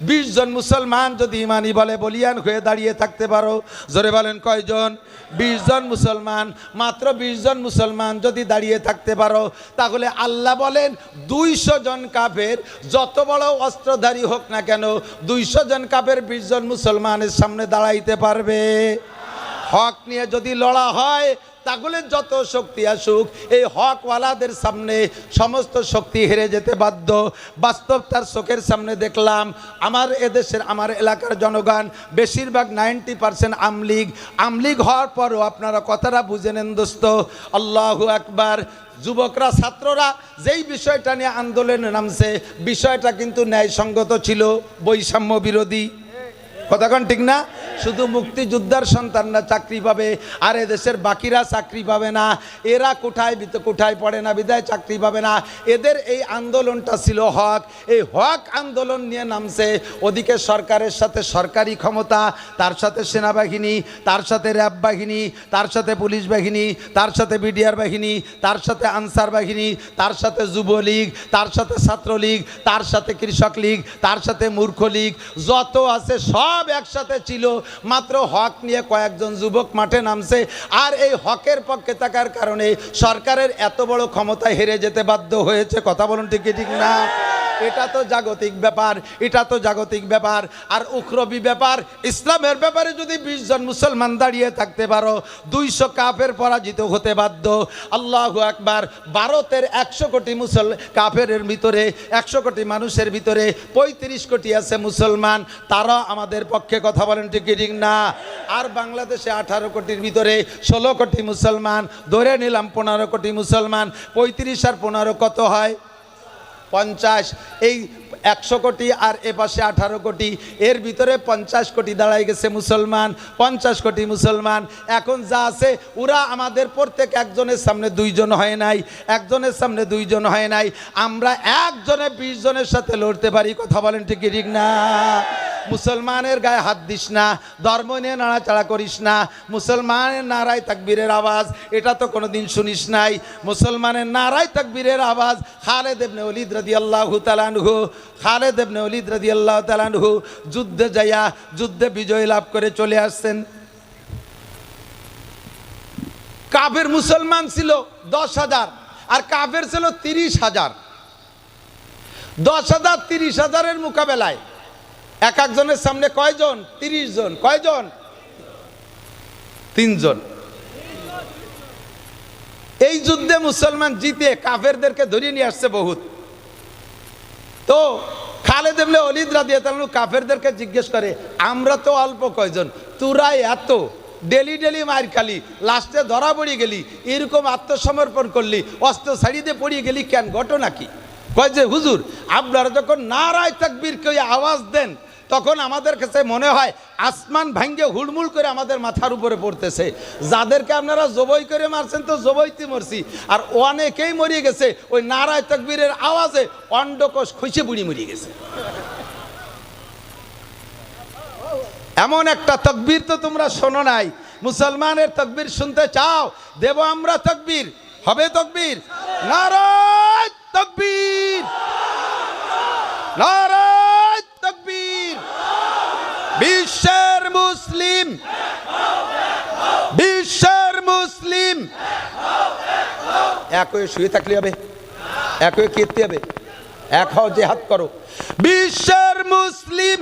Speaker 1: 20 জন মুসলমান যদি ইমানি বলে বলিয়ান হয়ে দাঁড়িয়ে থাকতে পারো, জোরে বলেন কয়জন? 20 জন মুসলমান, মাত্র 20 জন মুসলমান যদি দাঁড়িয়ে থাকতে পারো, তাহলে আল্লাহ বলেন 200 জন কাফের যত বড় অস্ত্রধারী হোক না কেন, 200 জন কাফের 20 জন মুসলমানের সামনে দাঁড়াইতে পারবে? হক নিয়ে যদি লড়া হয়, তাহলে যত শক্তি আসুক, এই হকওয়ালাদের সামনে সমস্ত শক্তি হেরে যেতে বাধ্য। বাস্তব তার চোখের সামনে দেখলাম। আমার এদেশের, আমার এলাকার জনগণ বেশিরভাগ 90% আমলিগ হওয়ার পরও আপনারা কথাটা বুঝে নেন দোস্ত, আল্লাহু আকবার। যুবকরা, ছাত্ররা যেই বিষয়টা নিয়ে আন্দোলনে নামছে, বিষয়টা কিন্তু ন্যায়সঙ্গত ছিল, বৈষম্য বিরোধী। কথাক্ষণ ঠিক না? শুধু মুক্তিযোদ্ধার সন্তানরা চাকরি পাবে আর এদেশের বাকিরা চাকরি পাবে না। এরা কোঠায় পড়ে না, বিদায় চাকরি পাবে না। এদের এই আন্দোলনটা ছিল হক। এই হক আন্দোলন নিয়ে নামছে। ওদিকে সরকারের সাথে সরকারি ক্ষমতা, তার সাথে সেনাবাহিনী, তার সাথে র্যাব বাহিনী, তার সাথে পুলিশ বাহিনী, তার সাথে বিডিআর বাহিনী, তার সাথে আনসার বাহিনী, তার সাথে যুবলীগ, তার সাথে ছাত্রলীগ, তার সাথে কৃষক লীগ, তার সাথে মূর্খ লীগ, যত আছে সব একসাথে ছিল। মাত্র হক নিয়ে কয়েকজন যুবক মাঠে নামছে, আর এই হকের পক্ষে থাকার কারণে সরকারের এত বড় ক্ষমতায় হেরে যেতে বাধ্য হয়েছে। কথা বলুন ঠিক ঠিক না? এটা তো জাগতিক ব্যাপার, এটা তো জাগতিক ব্যাপার। আর উখরবি ব্যাপার, ইসলামের ব্যাপারে যদি 20 জন মুসলমান দাঁড়িয়ে থাকতে পারো, 200 কাফের পরাজিত হতে বাধ্য। আল্লাহু আকবার। ভারতের 100 কোটি কাফেরের ভিতরে, 100 কোটি মানুষের ভিতরে 35 কোটি আছে মুসলমান, তারা আমাদের পক্ষে। কথা বলেন ঠিক ঠিক না? আর বাংলাদেশে 18 কোটির ভিতরে 16 কোটি মুসলমান, ধরে নিলাম 15 কোটি মুসলমান। 35 আর 15 কত হয়? 50। এই 100 কোটি আর এ পাশে 18 কোটি, এর ভিতরে 50 কোটি দাঁড়াই গেছে মুসলমান। 50 কোটি মুসলমান এখন যা আছে, ওরা আমাদের প্রত্যেক একজনের সামনে 2 জন হয় নাই, একজনের সামনে 2 জন হয় নাই। আমরা একজনে 20 জনের সাথে লড়তে পারি। কথা বলেন ঠিক ঠিক না? মুসলমানের গায়ে হাত দিস না, ধর্ম নিয়ে নাড়াচাড়া করিস না। মুসলমানের নারায় তাকবীরের আওয়াজ এটা তো কোনোদিন শুনিস নাই। মুসলমানের নারায় তাকবীরের আওয়াজ। খালেদ ইবনে ওলীদ রাদিয়াল্লাহু তাআলা আনহু, খালেদ ইবনে ওলীদ রাদিয়াল্লাহু তাআলা আনহু যুদ্ধে যাইয়া যুদ্ধে বিজয় লাভ করে চলে আসছেন। কাফের মুসলমান ছিল 10,000 আর কাফের ছিল 30,000। 10,000 30,000-এর মোকাবেলায় এক একজনের সামনে কয়জন? 30 জন। কয়জন? 3 জন। এই যুদ্ধে মুসলমান জিতে কাফেরদেরকে ধরিয়ে নিয়ে আসছে বহুত। তো খালেদ ইবনে ওলীদ রাদিয়াল্লাহু আনহু কাফেরদেরকে জিজ্ঞেস করে, আমরা তো অল্প কয়জন, তোরা এত ডেলি মার খালি, লাস্টে ধরা পড়ে গেলি, এরকম আত্মসমর্পণ করলি, অস্ত্র ছাড়িয়ে দিয়ে পড়িয়ে গেলি কেন? ঘটনা কি? কয় যে হুজুর, আপনারা যখন নারায় তাকবীর কে আওয়াজ দেন, তখন আমাদের কাছে মনে হয় আসমান ভাঙ্গে হুড়মুড় করে আমাদের মাথার উপরে পড়তেছে। যাদেরকে আপনারা জবই করে মারছেন তো জবইতে মরছি, আর অনেকেই মরিয়ে গেছে ওই নারায় তাকবীরের আওয়াজে, অন্ডকোষ খুঁজে বুড়ি মরিয়ে গেছে। এমন একটা তাকবীর তো তোমরা শোনো নাই। মুসলমানের তাকবীর শুনতে চাও? দেব আমরা তাকবীর, হবে তাকবীর। নারায় তাকবীর, নারায় তাকবীর। বিশ্বের মুসলিম, বিশ্বের মুসলিম এক হয়ে শুয়ে থাকলে হবে, এক হয়ে কেটে হবে, এক হও জিহাদ করো। বিশ্বের মুসলিম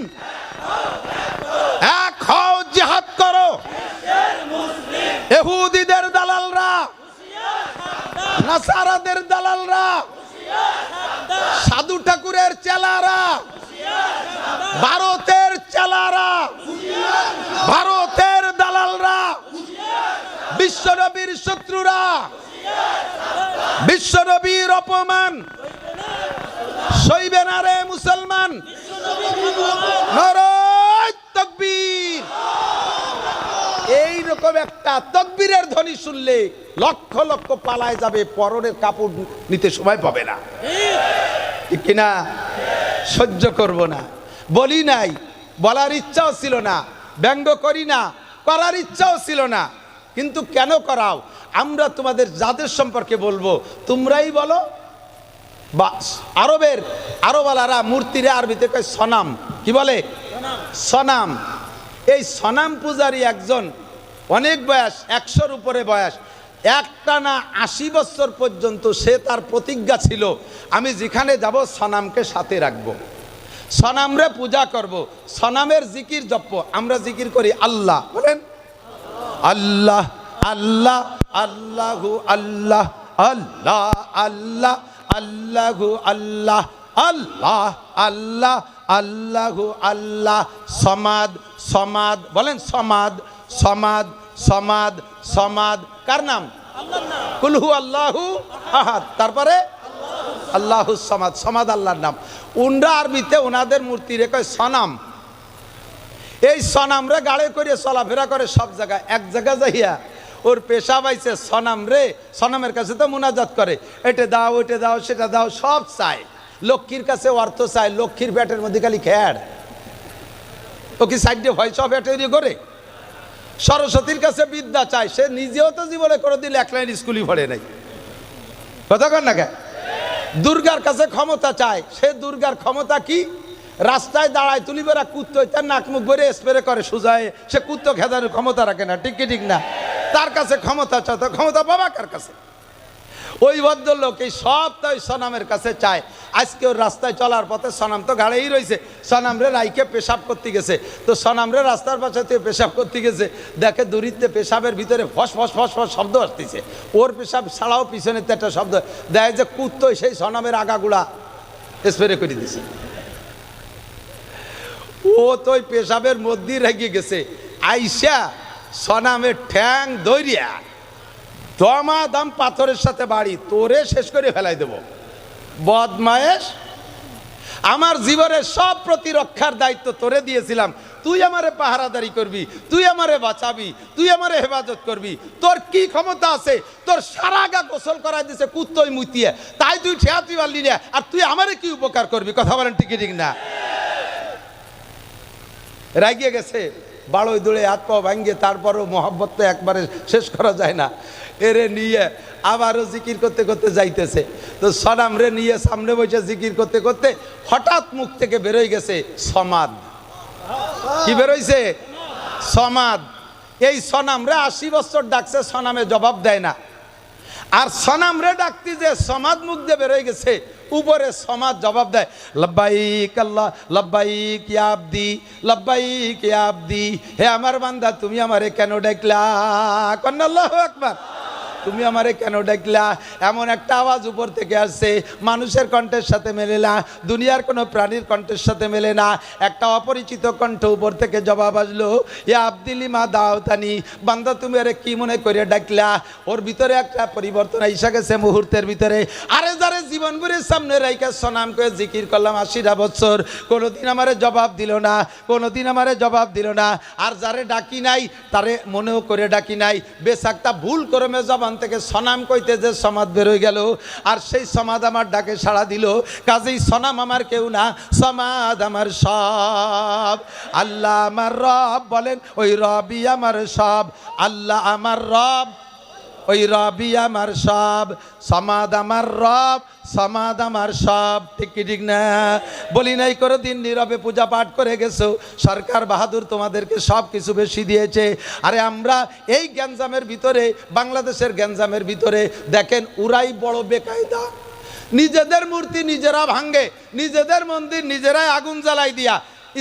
Speaker 1: এক হও জিহাদ করো। ইহুদিদের দালালরা, নাসারাদের দালালরা, সাধু ঠাকুরের চেলারা, ভারতের চেলারা, ভারতের দালালরা, বিশ্বনবীর শত্রুরা, বিশ্বনবীর অপমান সইবে না রে মুসলমান। নারায়ে তাকবীর। এইরকম একটা তাকবীরের ধ্বনি শুনলে লক্ষ লক্ষ পালায় যাবে, পরনের কাপড় নিতে সময় পাবে না। ঠিক কিনা? সহ্য করব না, বলি নাই, বলার ইচ্ছাও ছিল না, ব্যঙ্গ করি না, করার ইচ্ছাও ছিল না। কিন্তু কেন করাও? আমরা তোমাদের যাদের সম্পর্কে বলবো তোমরাই বলো। বা আরবওয়ালারা মূর্তিরে আরবিতে কয় সনাম, কি বলে? সনাম। এই সনাম পূজারী একজন, অনেক বয়স, 100-র উপরে বয়স, একটানা 80 বছর পর্যন্ত সে তার প্রতিজ্ঞা ছিল আমি যেখানে যাব সনামকে সাথে রাখবো, সনামরে পূজা করব, সনামের জিকির জপ। আমরা জিকির করি আল্লাহ, বলেন আল্লাহ আল্লাহ আল্লাহু আল্লাহ আল্লাহ আল্লাহ আল্লাহু আল্লাহ আল্লাহ আল্লাহ আল্লাহু আল্লাহ। সমাদ সমাদ, বলেন সমাদ সমাদ সমাদ সমাদ। কার নাম? আল্লাহর নাম। কুল হু আল্লাহু আহাদ, তারপরে আল্লাহু সমাদ, সমাদ আল্লাহর নাম। উনরা আরবিতে ওনাদের মূর্তি রেখে সনাম। এই সনামরে গাড়ে করে চলাফেরা করে সব জায়গায়। এক জায়গা যাইয়া ওর পেশা পাইছে সনাম রে, সনামের কাছে তো মুনাজাত করে, এটা দাও ওইটা দাও সেটা দাও, সব চায়। লক্ষ্মীর কাছে অর্থ চায়, লক্ষ্মীর ব্যাটের মধ্যে খালি খেয়ার, ও কি সাইডে ভয় সব তৈরি করে। সরস্বতীর কাছে বিদ্যা চায়, সে নিজেও তো জীবনে করে দিলে 1 লাইন স্কুলই পড়ে নাই, কথা কর না কে। দুর্গার কাছে ক্ষমতা চায়, সে দুর্গার ক্ষমতা কি? রাস্তায় দাঁড়ায় তুলি বেড়া কুত্তো তার নাক মুখ ভরে স্প্রে করে সুজায়, সে কুত্তো খেদানোর ক্ষমতা রাখে না, ঠিক কি ঠিক না? তার কাছে ক্ষমতা চায়, তো ক্ষমতা পাবা কার কাছে? ওই ভদ্রলোক এই সব তাই সনামের কাছে চায়। আজকে ওর রাস্তায় চলার পথে সনাম তো গাড়েই রয়েছে, সনামরে রাইকে পেশাব করতে গেছে, তো সনামরে রাস্তার পাশে থেকে পেশাব করতে গেছে, দেখে দূরিত্বে পেশাবের ভিতরে ফস ফস ফস ফস শব্দ আসতেছে, ওর পেশাব ছাড়াও পিছনের একটা শব্দ, দেখে যে কুত্তো সেই সনামের আগাগুলা স্প্রে করে দিছে। ও তো ওই পেশাবের মধ্যেই রেগে গেছে, আইসা সনামের ঠ্যাং দৌড়িয়া দমাদম পাথরের সাথে বাড়ি, তোরে শেষ করে ফেলাই দেব বদমায়েশ, আমার জীবনের সব প্রতিরক্ষার দায়িত্ব তোরে দিয়েছিলাম, তুই আমারে পাহারাদারি করবি, তুই আমারে বাঁচাবি, তুই আমারে হেফাজত করবি, তোর কি ক্ষমতা আছে? তোর সারা গা গোসল করাই দিছে কুত্তই মুতিয়ে, তাই তুই ঠেয়া তুই পারলি না, আর তুই আমারে কি উপকার করবি? কথা বলেন ঠিক ঠিক না? রাগিয়ে গেছে, বাড়ই দৌড়ে হাত পাও ভাঙ্গে, তারপরও মহব্বত তো একবারে শেষ করা যায় না। এরে নিয়ে আবারও জিকির করতে করতে যাইতেছে, তো সনাম রে নিয়ে সামনে বসে জিকির করতে করতে হঠাৎ মুখ থেকে বেরোয় গেছে সমাদ। কি বেরোইছে? সমাদ। এই সনাম রে 80 বছর ডাকছে, সনামে জবাব দেয় না। আর সনাম রে ডাকতে যে সমাদ মুখ দিয়ে বেরোয় গেছে, উপরে সমাদ জবাব দেয় লব্বাইক আল্লাহ লব্বাইক ইয়া আবদি লব্বাইক ইয়া আবদি, হে আমার বান্দা তুমি আমারে কেন ডাকলা? কন্না আল্লাহু আকবার। তুমি আমারে কেন ডাকলা? এমন একটা আওয়াজ উপর থেকে আসছে, মানুষের কণ্ঠের সাথে মেলে না, দুনিয়ার কোনো প্রাণীর কণ্ঠের সাথে মেলে না, একটা অপরিচিত কণ্ঠ উপর থেকে জবাব আসলো, ইয়া আব্দিলি মা দাওতানি, বান্দা তুমি আরে কি মনে করে ডাকলা? ওর ভিতরে একটা পরিবর্তন আইসা গেছে মুহূর্তের ভিতরে। আরে যারে জীবন ভরে সামনে রাইকা সনাম করে জিকির করলাম 80টা বছর, কোনোদিন আমারে জবাব দিল না, কোনোদিন আমারে জবাব দিল না। আর যারে ডাকি নাই তারে মনেও করে ডাকি নাই, বেশাকটা ভুল করমে জবান থেকে সনাম কইতে যে সমাদ বেরোয় গেল, আর সেই সমাদ আমার ডাকে সাড়া দিল। কাজেই সনাম আমার কেউ না, সমাদ আমার সব। আল্লাহ আমার রব, বলেন ওই রবই আমার সব। আল্লাহ আমার রব, ওই রবি আমার সব। সমাদ আমার রব, সমাদ আমার সব। ঠিক কি ঠিক না? বলি নাই করে দিন নীরবে পূজা পাঠ করে গেছো, সরকার বাহাদুর তোমাদেরকে সব কিছু বেশি দিয়েছে। আরে আমরা এই গ্যাঞ্জামের ভিতরে, বাংলাদেশের গ্যাঞ্জামের ভিতরে দেখেন উরাই বড় বেকায়দা, নিজেদের মূর্তি নিজেরা ভাঙ্গে, নিজেদের মন্দির নিজেরাই আগুন জ্বালাই দিয়া,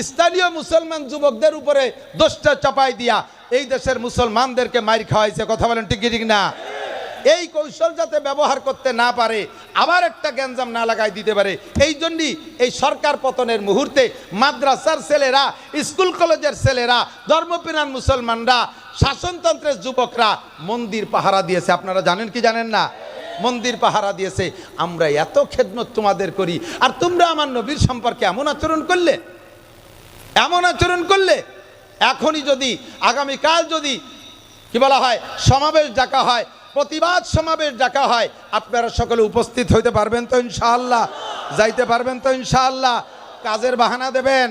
Speaker 1: স্থানীয় মুসলমান যুবকদের উপরে দোষটা চাপাই দিয়া এই দেশের মুসলমানদেরকে মাইর খাওয়াইছে। কথা বলেন ঠিক ঠিক না? এই কৌশল যাতে ব্যবহার করতে না পারে, আবার একটা গ্যাঞ্জাম না লাগাই দিতে পারে, এই জন্যই এই সরকার পতনের মুহূর্তে মাদ্রাসার ছেলেরা, স্কুল কলেজের ছেলেরা, ধর্মপ্রাণ মুসলমানরা, শাসনতন্ত্রের যুবকরা মন্দির পাহারা দিয়েছে। আপনারা জানেন কি জানেন না? মন্দির পাহারা দিয়েছে। আমরা এত খেদমত তোমাদের করি, আর তোমরা আমার নবীর সম্পর্কে এমন আচরণ করলে, এমন আচরণ করলে। এখনই যদি, আগামীকাল যদি কি বলা হয়, সমাবেশ ডাকা হয়, প্রতিবাদ সমাবেশ ডাকা হয়, আপনারা সকলে উপস্থিত হইতে পারবেন তো ইনশাআল্লাহ? যাইতে পারবেন তো ইনশাআল্লাহ? কাজের বাহানা দেবেন?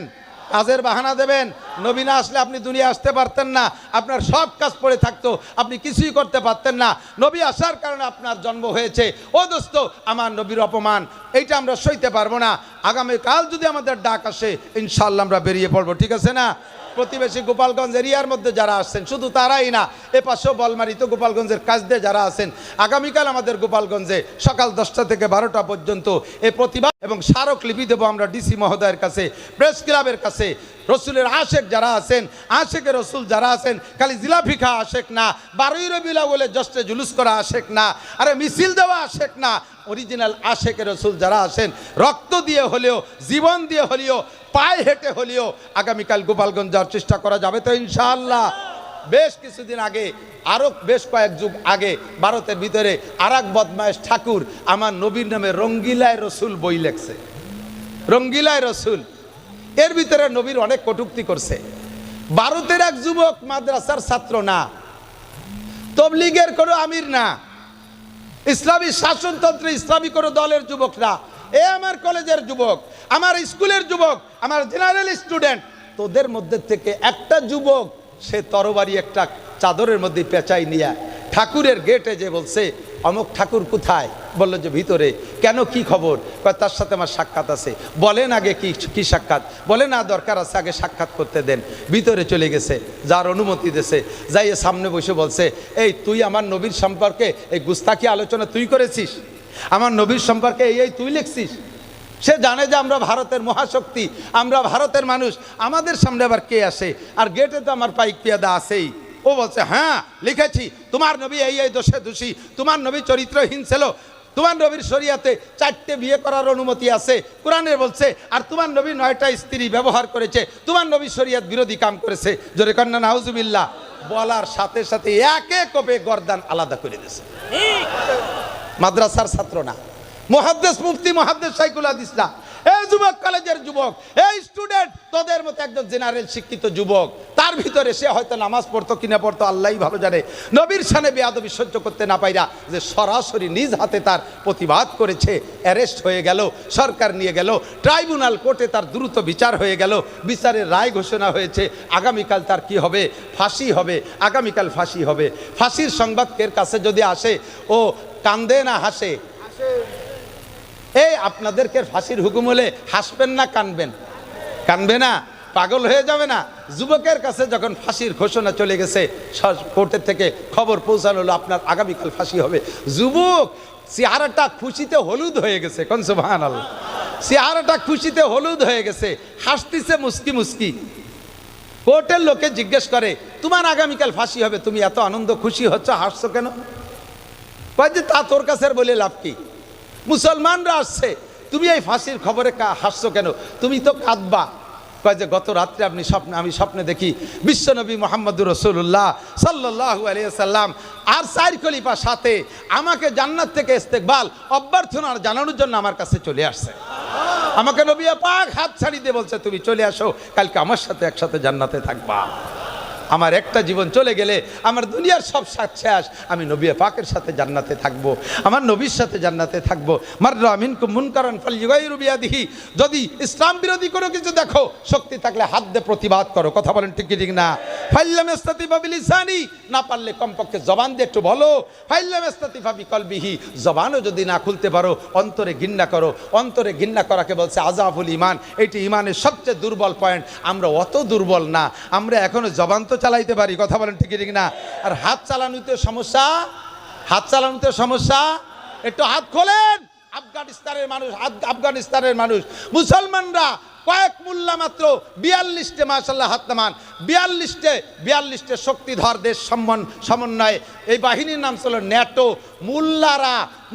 Speaker 1: কাজের বাহানা দেবেন। নবী না আসলে আপনি দুনিয়া আসতে পারতেন না, আপনার সব কাজ পড়ে থাকতো, আপনি কিছুই করতে পারতেন না। নবী আসার কারণে আপনার জন্ম হয়েছে। ও দোস্ত, আমার নবীর অপমান এইটা আমরা সইতে পারবো না। আগামীকাল যদি আমাদের ডাক আসে ইনশাআল্লাহ আমরা বেরিয়ে পড়বো, ঠিক আছে না? প্রতিবেশী গোপালগঞ্জ এরিয়ার মধ্যে যারা আসছেন, শুধু তারাই না, এ পাশেও বলমারিত গোপালগঞ্জের কাছ দিয়ে যারা আছেন, আগামীকাল আমাদের গোপালগঞ্জে সকাল 10টা থেকে 12টা পর্যন্ত এই প্রতিবাদ এবং স্মারকলিপি দেবো আমরা ডিসি মহোদয়ের কাছে, প্রেস ক্লাবের কাছে। রসুলের আশেক যারা আছেন, আশেকের রসুল যারা আছেন, খালি জিলাপি খাওয়া আশেক না, 12ই রবিউল আউয়ালে জশ্নে জুলুস করা আশেক না, আরে মিছিল দেওয়া আশেক না, অরিজিনাল আশেকের রসুল যারা আছেন, রক্ত দিয়ে হলেও, জীবন দিয়ে হলেও, পায়ে হেঁটে হলেও আগামীকাল গোপালগঞ্জ যাওয়ার চেষ্টা করা যাবে তো ইনশাআল্লাহ। বেশ কিছুদিন আগে, আরও বেশ কয়েক যুগ আগে, ভারতের ভিতরে আর এক বদমায়েশ ঠাকুর আমার নবীর নামে রঙ্গিলায় রসুল বই লেখছে, রঙ্গিলায় রসুল। এর ভিতরে নবীর অনেক কটূক্তি করছে। ভারতের এক যুবক মাদ্রাসার ছাত্র না, তবলিগের কোনো আমির না, ইসলামী শাসনতন্ত্র ইসলামী কোনো দলের যুবক না, এ আমার কলেজের যুবক, আমার স্কুলের যুবক, আমার জেনারেল স্টুডেন্ট। তোদের মধ্যে থেকে একটা যুবক সে তরবারি একটা চাদরের মধ্যে পেঁচাই নিয়ে ঠাকুরের গেটে যে বলছে, অমুক ঠাকুর কোথায়? বললো যে ভিতরে। কেন, কি খবর? তার সাথে আমার সাক্ষাৎ আছে। বলেন আগে কি সাক্ষাৎ? বলে না, দরকার আছে, আগে সাক্ষাৎ করতে দেন। ভিতরে চলে গেছে, যার অনুমতি দিয়েছে, যাইয়ে সামনে বসে বলছে, এই তুই আমার নবীর সম্পর্কে এই গুস্তাখি আলোচনা তুই করেছিস? আমার নবীর সম্পর্কে এই তুই লিখছিস? সে জানে যে আমরা ভারতের মহাশক্তি, আমরা ভারতের মানুষ, আমাদের সামনে আবার কে আসে? আর গেটে তো আমার পাইক পেয়াদা আছেই। ও বলছে, হ্যাঁ লিখেছি, তোমার নবী এই দোষে দোষী, তোমার নবী চরিত্রহীন ছিল, তোমার নবীর শরিয়াতে 4টে বিয়ে করার অনুমতি আছে, কোরআনে বলছে, আর তোমার নবী 9টা স্ত্রী ব্যবহার করেছে, তোমার নবী শরিয়াত বিরোধী কাম করেছে। জোরে কন্যা নাউজুবিল্লাহ। বলার সাথে সাথে একে কোপে গর্দান আলাদা করে দিয়েছে। মাদ্রাসার ছাত্র না, মুহাদ্দিস মুফতি মুহাদ্দিস শাইখুল হাদিস না, এই যুবক কলেজের যুবক, এই স্টুডেন্ট, তোদের মতো একজন জেনারেল শিক্ষিত যুবক, তার ভিতরে সে হয়তো নামাজ পড়তো কিনা পড়তো আল্লাহই ভালো জানে, নবীর শানে বেয়াদবি সহ্য করতে না পাইরা যে সরাসরি নিজ হাতে তার প্রতিবাদ করেছে, অ্যারেস্ট হয়ে গেল, সরকার নিয়ে গেল, ট্রাইব্যুনাল কোর্টে তার দ্রুত বিচার হয়ে গেল, বিচারের রায় ঘোষণা হয়েছে, আগামীকাল তার কি হবে? ফাঁসি হবে, আগামীকাল ফাঁসি হবে। ফাঁসির সংবাদ এর কাছে যদি আসে, ও কান্দে না হাসে? এই আপনাদেরকে ফাঁসির হুকুম হলে হাসবেন না কানবেন? কানবে না? পাগল হয়ে যাবে না? যুবকের কাছে যখন ফাঁসির ঘোষণা চলে গেছে, কোর্টের থেকে খবর পৌঁছানো হলো আপনার আগামীকাল ফাঁসি হবে, যুবক চেহারাটা খুশিতে হলুদ হয়ে গেছে। কোন সুবহানাল্লাহ। চেহারাটা খুশিতে হলুদ হয়ে গেছে, হাসতিছে মুস্কি মুস্কি। কোর্টের লোকে জিজ্ঞেস করে, তোমার আগামীকাল ফাঁসি হবে, তুমি এত আনন্দ খুশি হচ্ছ, হাসছো কেন? কয় যে তা তোর কাছে বলে লাভ কি? মুসলমানরা আসছে, তুমি এই ফাঁসির খবরে হাসছো কেন? তুমি তো কাঁদবা। কয় যে গত রাত্রে আমি স্বপ্নে দেখি বিশ্বনবী মুহাম্মদুর রাসূলুল্লাহ সাল্লাল্লাহু আলাইহি ওয়াসাল্লাম আর 4 খলিফা সাথে আমাকে জান্নাত থেকে ইস্তেকবাল অভ্যর্থনা জানানোর জন্য আমার কাছে চলে আসছে। আমাকে নবী পাক হাত ছাড়ি দিয়ে বলছে, তুমি চলে আসো, কালকে আমার সাথে একসাথে জান্নাতে থাকবা। আমার একটা জীবন চলে গেলে আমার দুনিয়ার সব সাথ শেষ, আমি নবী পাকের সাথে জান্নাতে থাকবো, আমার নবীর সাথে জান্নাতে থাকবো। মাররা মিনকুম মুনকারান ফালইয়ুগাইরু বিয়াদিহি, যদি ইসলাম বিরোধী কোনো কিছু দেখো, শক্তি থাকলে হাত দিয়ে প্রতিবাদ করো। কথা বলেন ঠিক কি ঠিক না? ফাইল্লাম ইস্তাতিফা বিলিসানি, না পারলে কমপক্ষে জবান দিয়ে একটু বলো। ফাইল্লাম ইস্তাতিফা বিকলবিহি, জবানও যদি না খুলতে পারো, অন্তরে ঘৃণা করো। অন্তরে ঘৃণা করাকে বলছে আযাফুল ঈমান, এটি ঈমানের সবচেয়ে দুর্বল পয়েন্ট। আমরা অত দুর্বল না, আমরা এখনো জবান তো চালাইতে পারি। কথা বলেন ঠিক ঠিক না? আর হাত চালানোতে সমস্যা, হাত চালানোতে সমস্যা, একটু হাত খোলেন। আফগানিস্তানের মানুষ মুসলমানরা কয়েক মোল্লা মাত্র 42টে মাশাআল্লাহ হাত নামান, 42টে শক্তিধর দেশ সমন্বয়ে এই বাহিনীর নাম ছিল ন্যাটো।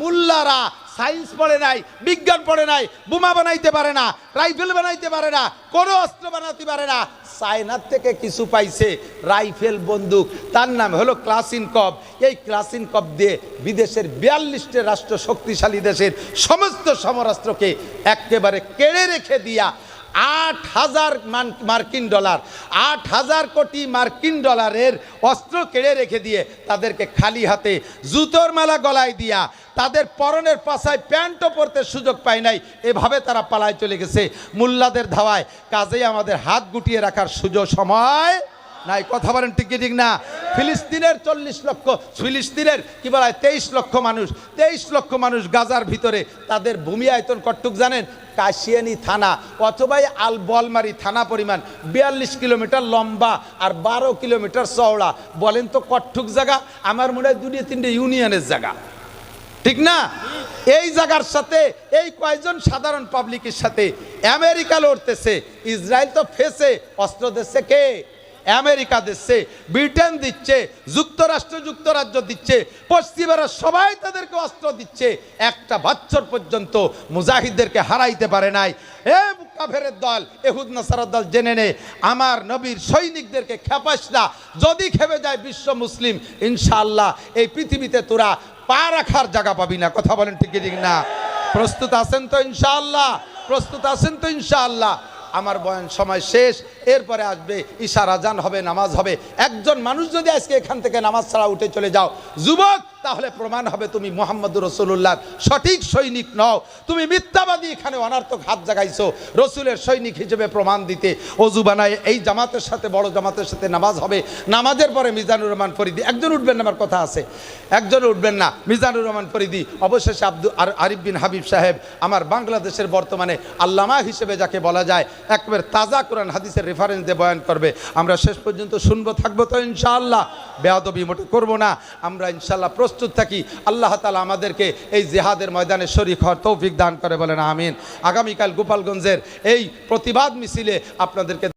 Speaker 1: মুল্লারা সায়েন্স পড়ে নাই, বিজ্ঞান পড়ে নাই, বোমা বানাইতে পারে না, রাইফেল বানাইতে পারে না, কোনো অস্ত্র বানাতে পারে না। চায়নার থেকে কিছু পাইছে, রাইফেল বন্দুক, তার নাম হলো ক্লাসিনকভ। এই ক্লাসিনকভ দিয়ে বিদেশের 42টে রাষ্ট্র শক্তিশালী দেশের সমস্ত সমরাস্ত্রকে একেবারে কেড়ে রেখে দিয়া 8,000 মার্কিন ডলার, 8,000 কোটি মার্কিন ডলারের অস্ত্র কেড়ে রেখে দিয়ে তাদেরকে খালি হাতে জুতোর মালা গলায় দিয়া তাদের পরনের পাশায় প্যান্টও পরতে সুযোগ পায় নাই, এভাবে তারা পালায় চলে গেছে মোল্লাদের ধাওয়ায়। কাজেই আমাদের হাত গুটিয়ে রাখার সুযোগ সময় নাই। কথা বলেন ঠিক কি ঠিক না? ফিলিস্তিনের 40 লক্ষ, ফিলিস্তিনের কি বলা হয় 23 লক্ষ মানুষ, 23 লক্ষ মানুষ গাজার ভিতরে, তাদের ভূমি আয়তন কতটুক জানেন? কাশিয়ানি থানা অথবা আল বলমারি থানা পরিমাণ, 42 কিলোমিটার লম্বা আর 12 কিলোমিটার চওড়া। বলেন তো কতটুক জায়গা? আমার মনে হয় 2-3টে ইউনিয়নের জায়গা, ঠিক না? এই জায়গার সাথে এই কয়জন সাধারণ পাবলিকের সাথে আমেরিকা লড়তেছে। ইসরায়েল তো ফেসে, অস্ত্র দিচ্ছে কে? আমেরিকা দিচ্ছে, ব্রিটেন দিচ্ছে, যুক্তরাজ্য দিচ্ছে, পশ্চিমারা সবাই তাদেরকে অস্ত্র দিচ্ছে। একটা বছর পর্যন্ত মুজাহিদদেরকে হারাইতে পারে নাই। এ কাফেরের দল, ইহুদ নাসারার দল, জেনে নে, আমার নবীর সৈনিকদেরকে খেপাস না। যদি খেপে যায় বিশ্ব মুসলিম, ইনশাআল্লাহ এই পৃথিবীতে তোরা পা রাখার জায়গা পাবি না। কথা বলেন ঠিক ঠিক না? প্রস্তুত আছেন তো ইনশাআল্লাহ? প্রস্তুত আছেন তো ইনশাআল্লাহ? আমার বয়ান সময় শেষ, এরপরে আসবে ইশার আজান হবে, নামাজ হবে। একজন মানুষ যদি আজকে এখান থেকে নামাজ ছাড়া উঠে চলে যাও যুবক, তাহলে প্রমাণ হবে তুমি মুহাম্মদুর রাসূলুল্লাহর সঠিক সৈনিক নও, তুমি মিথ্যাবাদী। এখানে অনার্থক হাত জাগাইছো। রসুলের সৈনিক হিসেবে প্রমাণ দিতে অজু বানায় এই জামাতের সাথে, বড় জামাতের সাথে নামাজ হবে। নামাজের পরে মিজানুর রহমান ফরিদি, একজন উঠবেন না, আমার কথা আছে, একজন উঠবেন না, মিজানুর রহমান ফরিদি, অবশেষে আরিফ বিন হাবিব সাহেব, আমার বাংলাদেশের বর্তমানে আল্লামা হিসেবে যাকে বলা যায়, একবার তাজা কোরআন হাদিসের রেফারেন্স দিয়ে বয়ান করবে। আমরা শেষ পর্যন্ত শুনবো, থাকবো তো ইনশাআল্লাহ, বেয়াদবি মোটে করবো না। আমরা ইনশাআল্লাহ প্রস্তুত থাকি। আল্লাহ তাআলা আমাদেরকে এই জিহাদের ময়দানে শরীক হওয়ার তৌফিক দান করে, বলেন আমিন। আগামীকাল গোপালগঞ্জের এই প্রতিবাদ মিছিলে আপনাদেরকে